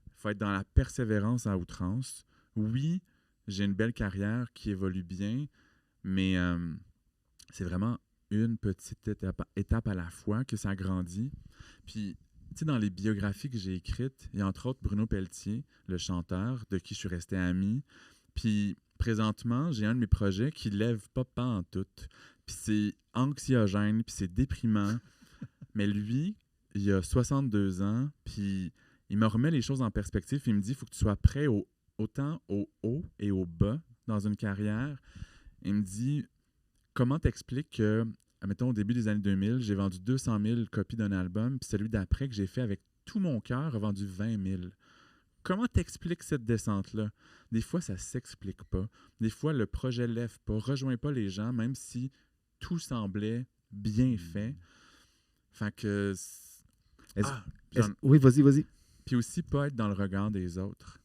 Il faut être dans la persévérance à outrance. Oui, j'ai une belle carrière qui évolue bien, mais c'est vraiment une petite étape à la fois que ça grandit. Puis, tu sais, dans les biographies que j'ai écrites, il y a entre autres Bruno Pelletier, le chanteur, de qui je suis resté ami. Puis, présentement, j'ai un de mes projets qui lève pas pantoute. Puis, c'est anxiogène, puis c'est déprimant. Mais lui, il a 62 ans, puis il me remet les choses en perspective. Il me dit, il faut que tu sois prêt autant au haut et au bas dans une carrière. Il me dit, comment t'expliques que, admettons, au début des années 2000, j'ai vendu 200 000 copies d'un album, puis celui d'après que j'ai fait avec tout mon cœur a vendu 20 000. Comment t'expliques cette descente-là? Des fois, ça ne s'explique pas. Des fois, le projet ne lève pas, rejoint pas les gens, même si tout semblait bien fait. Fait que... Oui, vas-y. Puis aussi, pas être dans le regard des autres.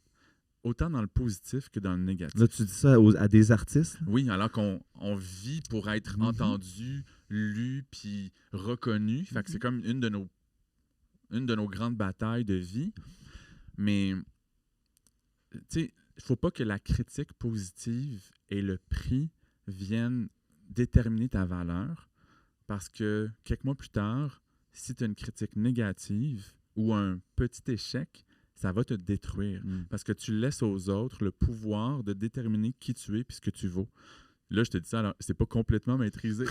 Autant dans le positif que dans le négatif. Là, tu dis ça à des artistes? Oui, alors qu'on vit pour être entendu, lu, puis reconnu. Fait que c'est comme une de nos grandes batailles de vie. Mais, tu sais, il ne faut pas que la critique positive et le prix viennent déterminer ta valeur. Parce que quelques mois plus tard, si tu as une critique négative ou un petit échec, ça va te détruire. Parce que tu laisses aux autres le pouvoir de déterminer qui tu es et ce que tu vaux. Là, je te dis ça, alors, c'est pas complètement maîtrisé.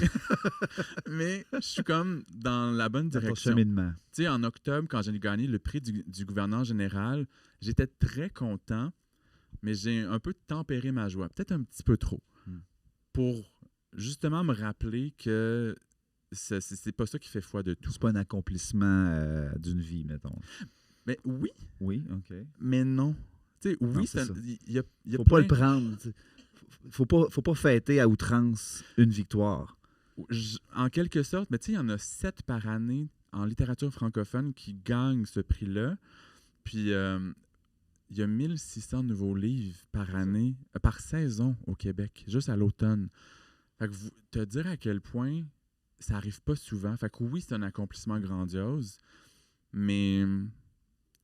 Mais je suis comme dans la bonne direction. Tu sais, en octobre, quand j'ai gagné le prix du gouverneur général, j'étais très content, mais j'ai un peu tempéré ma joie. Peut-être un petit peu trop. Pour justement me rappeler que c'est pas ça qui fait foi de tout. C'est pas un accomplissement d'une vie, mettons. Mais oui. Oui, OK. Mais non. Tu sais, oui, il y a faut pas le prendre. Faut pas fêter à outrance une victoire. En quelque sorte, mais tu sais, il y en a 7 par année en littérature francophone qui gagnent ce prix-là. Puis, il y a 1600 nouveaux livres par année, par saison au Québec, juste à l'automne. Fait que te dire à quel point ça arrive pas souvent. Fait que oui, c'est un accomplissement grandiose, mais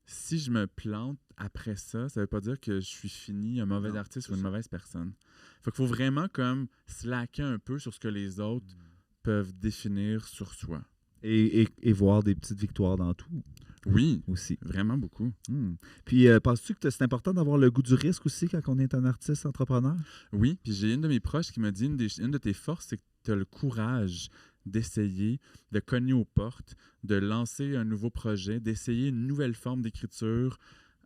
si je me plante après ça, ça veut pas dire que je suis fini, un mauvais Non, artiste c'est ou une ça. mauvaise personne. Fait qu'il faut vraiment comme slacker un peu sur ce que les autres peuvent définir sur soi. Et voir des petites victoires dans tout Oui, aussi. vraiment beaucoup. Puis, penses-tu que c'est important d'avoir le goût du risque aussi quand on est un artiste entrepreneur? Oui, puis j'ai une de mes proches qui m'a dit une de tes forces, c'est que tu as le courage d'essayer, de cogner aux portes, de lancer un nouveau projet, d'essayer une nouvelle forme d'écriture.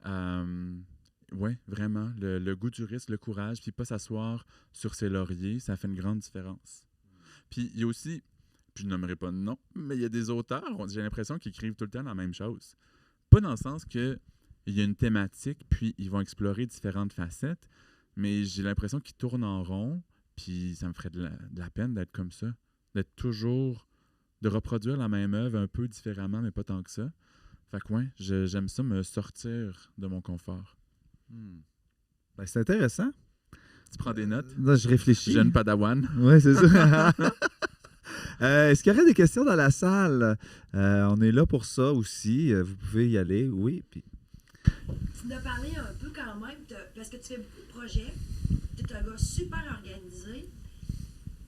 Oui, vraiment, le goût du risque, le courage, puis pas s'asseoir sur ses lauriers, ça fait une grande différence. Puis il y a aussi, puis je nommerai pas de nom, mais il y a des auteurs, j'ai l'impression qu'ils écrivent tout le temps la même chose. Pas dans le sens que il y a une thématique, puis ils vont explorer différentes facettes, mais j'ai l'impression qu'ils tournent en rond, puis ça me ferait de la peine d'être comme ça, d'être toujours, de reproduire la même œuvre un peu différemment, mais pas tant que ça. Fait que ouais, j'aime ça me sortir de mon confort. Ben, c'est intéressant. Tu prends des notes? Là, je réfléchis. Jeune padawan. Oui, c'est ça. Est-ce qu'il y aurait des questions dans la salle? On est là pour ça aussi. Vous pouvez y aller. Oui. Puis... Tu nous as parlé un peu quand même, parce que tu fais beaucoup de projets. Tu es un gars super organisé.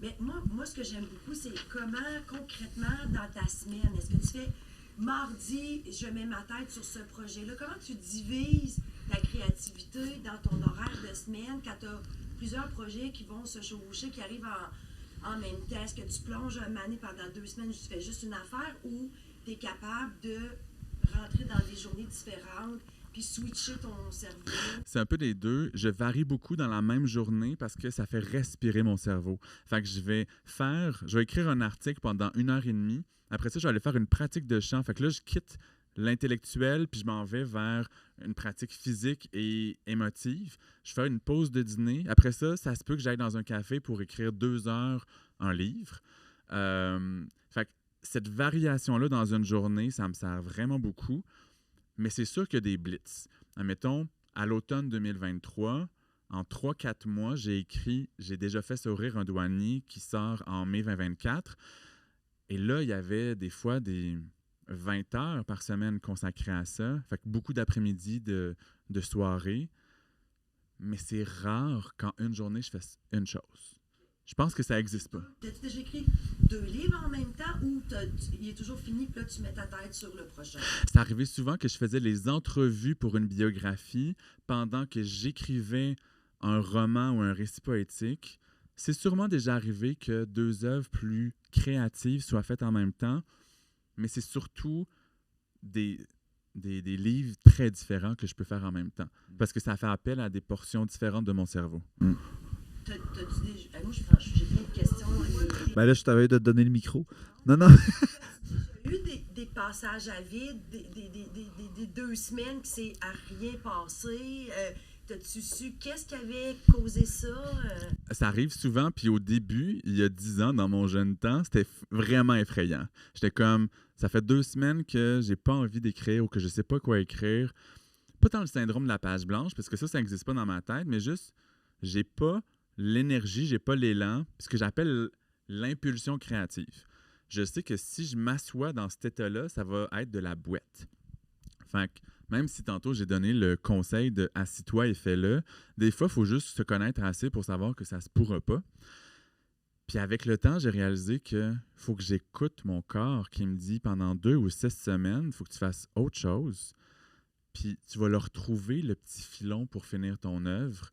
Mais moi, ce que j'aime beaucoup, c'est comment, concrètement, dans ta semaine, est-ce que tu fais mardi, je mets ma tête sur ce projet-là? Comment tu divises ta créativité dans ton horaire de semaine quand tu as plusieurs projets qui vont se chevaucher, qui arrivent en même temps? Est-ce que tu plonges un mané pendant 2 semaines où tu fais juste une affaire ou tu es capable de rentrer dans des journées différentes puis switcher ton cerveau? C'est un peu des deux. Je varie beaucoup dans la même journée parce que ça fait respirer mon cerveau. Fait que je vais écrire un article pendant 1 heure et demie. Après ça, je vais aller faire une pratique de chant. Fait que là, je quitte l'intellectuel puis je m'en vais vers une pratique physique et émotive. Je fais une pause de dîner. Après ça, ça se peut que j'aille dans un café pour écrire 2 heures un livre. Fait que cette variation-là dans une journée, ça me sert vraiment beaucoup. Mais c'est sûr qu'il y a des blitz. Admettons, à l'automne 2023, en 3-4 mois, j'ai déjà fait sourire un douanier qui sort en mai 2024. Et là, il y avait des fois des 20 heures par semaine consacrées à ça. Fait que beaucoup d'après-midi, de soirée. Mais c'est rare quand une journée, je fais une chose. Je pense que ça n'existe pas. T'as-tu déjà écrit 2 livres en même temps ou il est toujours fini puis là, tu mets ta tête sur le prochain? C'est arrivé souvent que je faisais les entrevues pour une biographie pendant que j'écrivais un roman ou un récit poétique. C'est sûrement déjà arrivé que 2 œuvres plus créatives soient faites en même temps, mais c'est surtout des livres très différents que je peux faire en même temps parce que ça fait appel à des portions différentes de mon cerveau. T'as-tu déjà... Moi, j'ai plein de questions. Ben là, je t'avais de te donner le micro. Non. J'ai eu des passages à vide, des 2 semaines qui s'est à rien passé. T'as-tu su qu'est-ce qui avait causé ça? Ça arrive souvent, puis au début, il y a 10 ans, dans mon jeune temps, c'était vraiment effrayant. J'étais comme, ça fait 2 semaines que j'ai pas envie d'écrire ou que je sais pas quoi écrire. Pas tant le syndrome de la page blanche, parce que ça n'existe pas dans ma tête, mais juste, j'ai pas l'énergie, j'ai pas l'élan, ce que j'appelle l'impulsion créative. Je sais que si je m'assois dans cet état-là, ça va être de la boîte. Fait que même si tantôt j'ai donné le conseil de « assis-toi et fais-le », des fois, il faut juste se connaître assez pour savoir que ça se pourra pas. Puis avec le temps, j'ai réalisé qu'il faut que j'écoute mon corps qui me dit pendant 2 ou 6 semaines, il faut que tu fasses autre chose. Puis tu vas le retrouver, le petit filon pour finir ton œuvre.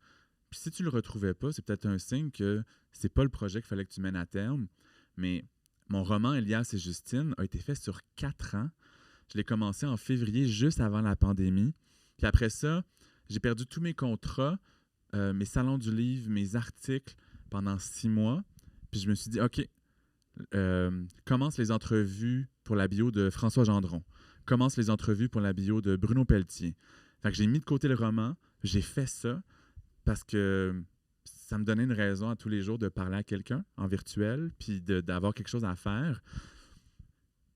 Puis si tu le retrouvais pas, c'est peut-être un signe que c'est pas le projet qu'il fallait que tu mènes à terme. Mais mon roman Elias et Justine a été fait sur 4 ans. Je l'ai commencé en février, juste avant la pandémie. Puis après ça, j'ai perdu tous mes contrats, mes salons du livre, mes articles pendant 6 mois. Puis je me suis dit, OK, commence les entrevues pour la bio de François Gendron. Commence les entrevues pour la bio de Bruno Pelletier. Fait que j'ai mis de côté le roman, j'ai fait ça parce que ça me donnait une raison à tous les jours de parler à quelqu'un en virtuel, puis d'avoir quelque chose à faire.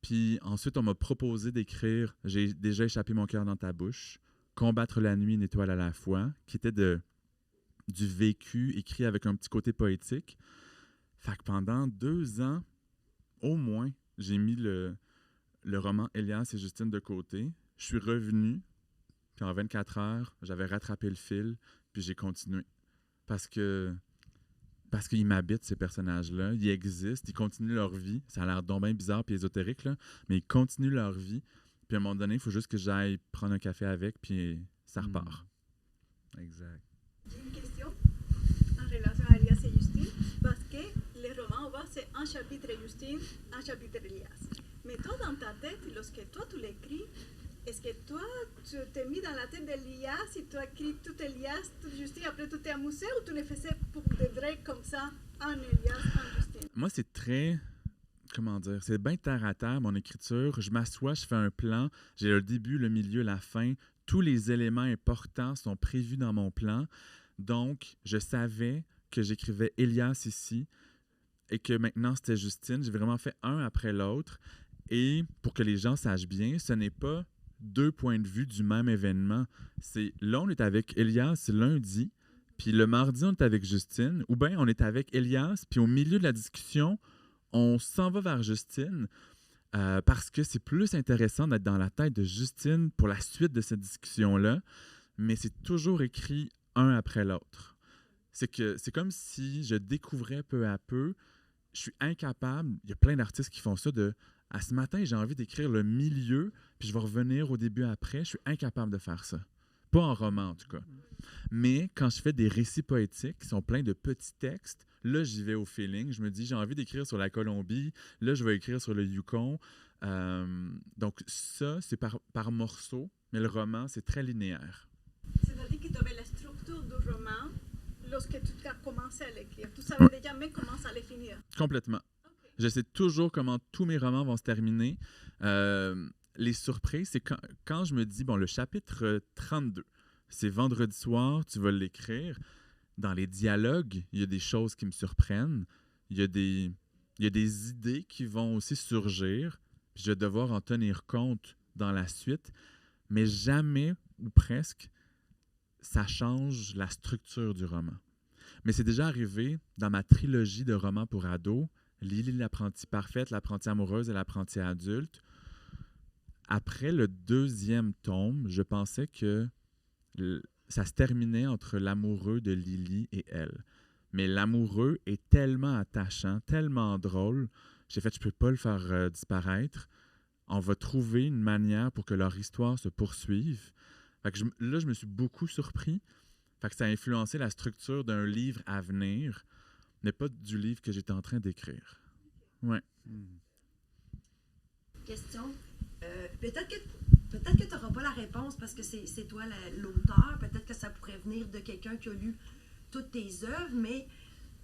Puis ensuite, on m'a proposé d'écrire « J'ai déjà échappé mon cœur dans ta bouche »,« Combattre la nuit, une étoile à la fois », qui était du vécu écrit avec un petit côté poétique. Fait que pendant 2 ans, au moins, j'ai mis le roman Elias et Justine de côté. Je suis revenu, Puis en 24 heures, j'avais rattrapé le fil, puis j'ai continué. Parce qu'ils m'habitent, ces personnages-là. Ils existent, ils continuent leur vie. Ça a l'air donc bien bizarre et ésotérique, là, mais ils continuent leur vie. Puis à un moment donné, il faut juste que j'aille prendre un café avec, puis ça repart. Exact. J'ai une question en relation à Elias et Justine, parce que les romans, on voit, c'est un chapitre Justine, un chapitre Elias. Mais toi, dans ta tête, lorsque toi, tu l'écris, est-ce que toi, tu t'es mis dans la tête d'Elias et tu as écrit tout Elias, tout Justine, après tu t'es amusé ou tu le faisais pour de vrai comme ça, un Elias, un Justine? Moi, c'est très... Comment dire? C'est bien terre à terre, mon écriture. Je m'assois, je fais un plan. J'ai le début, le milieu, la fin. Tous les éléments importants sont prévus dans mon plan. Donc, je savais que j'écrivais Elias ici et que maintenant, c'était Justine. J'ai vraiment fait un après l'autre. Et pour que les gens sachent bien, ce n'est pas 2 points de vue du même événement. C'est là, on est avec Elias lundi, puis le mardi, on est avec Justine. Ou bien, on est avec Elias, puis au milieu de la discussion, on s'en va vers Justine parce que c'est plus intéressant d'être dans la tête de Justine pour la suite de cette discussion-là, mais c'est toujours écrit un après l'autre. C'est comme si je découvrais peu à peu. Je suis incapable, il y a plein d'artistes qui font ça, à ce matin, j'ai envie d'écrire le milieu, puis je vais revenir au début après. Je suis incapable de faire ça. Pas en roman, en tout cas. Mais quand je fais des récits poétiques qui sont pleins de petits textes, là, j'y vais au feeling. Je me dis, j'ai envie d'écrire sur la Colombie. Là, je vais écrire sur le Yukon. Donc ça, c'est par morceaux, mais le roman, c'est très linéaire. C'est-à-dire que tu avais la structure du roman lorsque tu as commencé à l'écrire. Tu savais déjà même comment ça allait finir. Complètement. Okay. Je sais toujours comment tous mes romans vont se terminer. Les surprises, c'est quand je me dis, bon, le chapitre 32, c'est vendredi soir, tu vas l'écrire. Dans les dialogues, il y a des choses qui me surprennent. Il y a des idées qui vont aussi surgir. Puis je vais devoir en tenir compte dans la suite. Mais jamais, ou presque, ça change la structure du roman. Mais c'est déjà arrivé dans ma trilogie de romans pour ados, Lily l'apprentie parfaite, l'apprentie amoureuse et l'apprentie adulte. Après le 2e tome, je pensais que ça se terminait entre l'amoureux de Lily et elle. Mais l'amoureux est tellement attachant, tellement drôle, j'ai fait, je ne peux pas le faire disparaître. On va trouver une manière pour que leur histoire se poursuive. Fait que là, je me suis beaucoup surpris. Fait que ça a influencé la structure d'un livre à venir, mais pas du livre que j'étais en train d'écrire. Ouais. Question. Peut-être que tu n'auras pas la réponse parce que c'est toi l'auteur. Peut-être que ça pourrait venir de quelqu'un qui a lu toutes tes œuvres, mais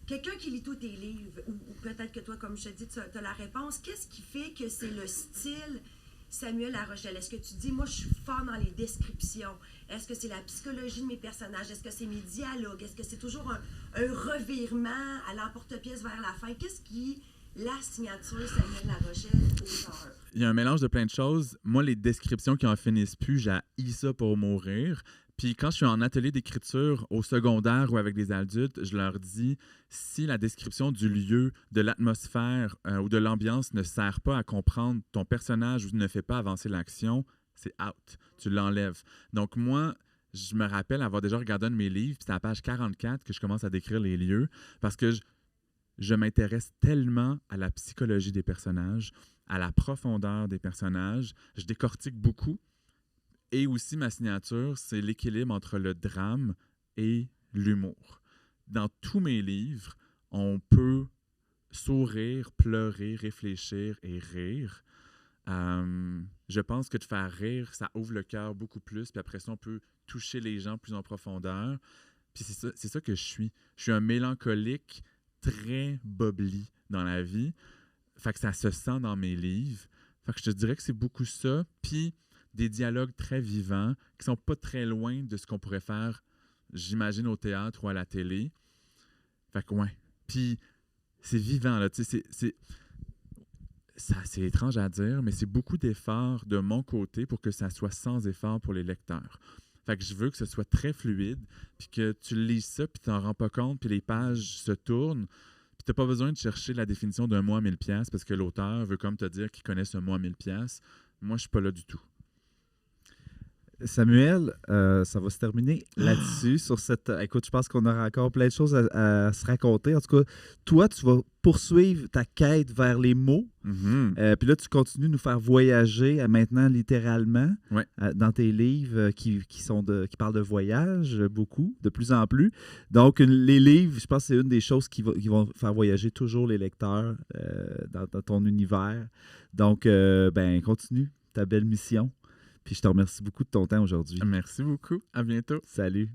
quelqu'un qui lit tous tes livres, ou peut-être que toi, comme je te dis, tu as la réponse. Qu'est-ce qui fait que c'est le style Samuel Larochelle? Est-ce que tu dis, moi, je suis fort dans les descriptions? Est-ce que c'est la psychologie de mes personnages? Est-ce que c'est mes dialogues? Est-ce que c'est toujours un revirement à l'emporte-pièce vers la fin? Qu'est-ce qui la signature Samuel Larochelle, auteur? Il y a un mélange de plein de choses. Moi, les descriptions qui en finissent plus, j'haïs ça pour mourir. Puis quand je suis en atelier d'écriture au secondaire ou avec des adultes, je leur dis, si la description du lieu, de l'atmosphère ou de l'ambiance ne sert pas à comprendre ton personnage ou ne fait pas avancer l'action, c'est out. Tu l'enlèves. Donc moi, je me rappelle avoir déjà regardé un de mes livres, puis c'est à la page 44 que je commence à décrire les lieux, parce que je m'intéresse tellement à la psychologie des personnages, à la profondeur des personnages. Je décortique beaucoup. Et aussi, ma signature, c'est l'équilibre entre le drame et l'humour. Dans tous mes livres, on peut sourire, pleurer, réfléchir et rire. Je pense que de faire rire, ça ouvre le cœur beaucoup plus. Puis après ça, on peut toucher les gens plus en profondeur. Puis c'est ça que je suis. Je suis un mélancolique très bobli dans la vie. Fait que ça se sent dans mes livres. Fait que je te dirais que c'est beaucoup ça. Puis des dialogues très vivants qui sont pas très loin de ce qu'on pourrait faire, j'imagine, au théâtre ou à la télé. Fait que ouais. Puis c'est vivant, là. Tu sais, c'est étrange à dire, mais c'est beaucoup d'efforts de mon côté pour que ça soit sans effort pour les lecteurs. Fait que je veux que ce soit très fluide, puis que tu lises ça, puis tu t'en rends pas compte, puis les pages se tournent, puis t'as pas besoin de chercher la définition d'un mot à 1000$ parce que l'auteur veut comme te dire qu'il connaît ce mot à 1000$. Moi, je suis pas là du tout. Samuel, ça va se terminer là-dessus, sur cette... Écoute, je pense qu'on aura encore plein de choses à se raconter. En tout cas, toi, tu vas poursuivre ta quête vers les mots. Puis là, tu continues de nous faire voyager maintenant, littéralement, Ouais. dans tes livres qui parlent de voyage, beaucoup, de plus en plus. Donc, les livres, je pense que c'est une des choses qui vont faire voyager toujours les lecteurs dans ton univers. Donc, continue ta belle mission. Puis je te remercie beaucoup de ton temps aujourd'hui. Merci beaucoup. À bientôt. Salut.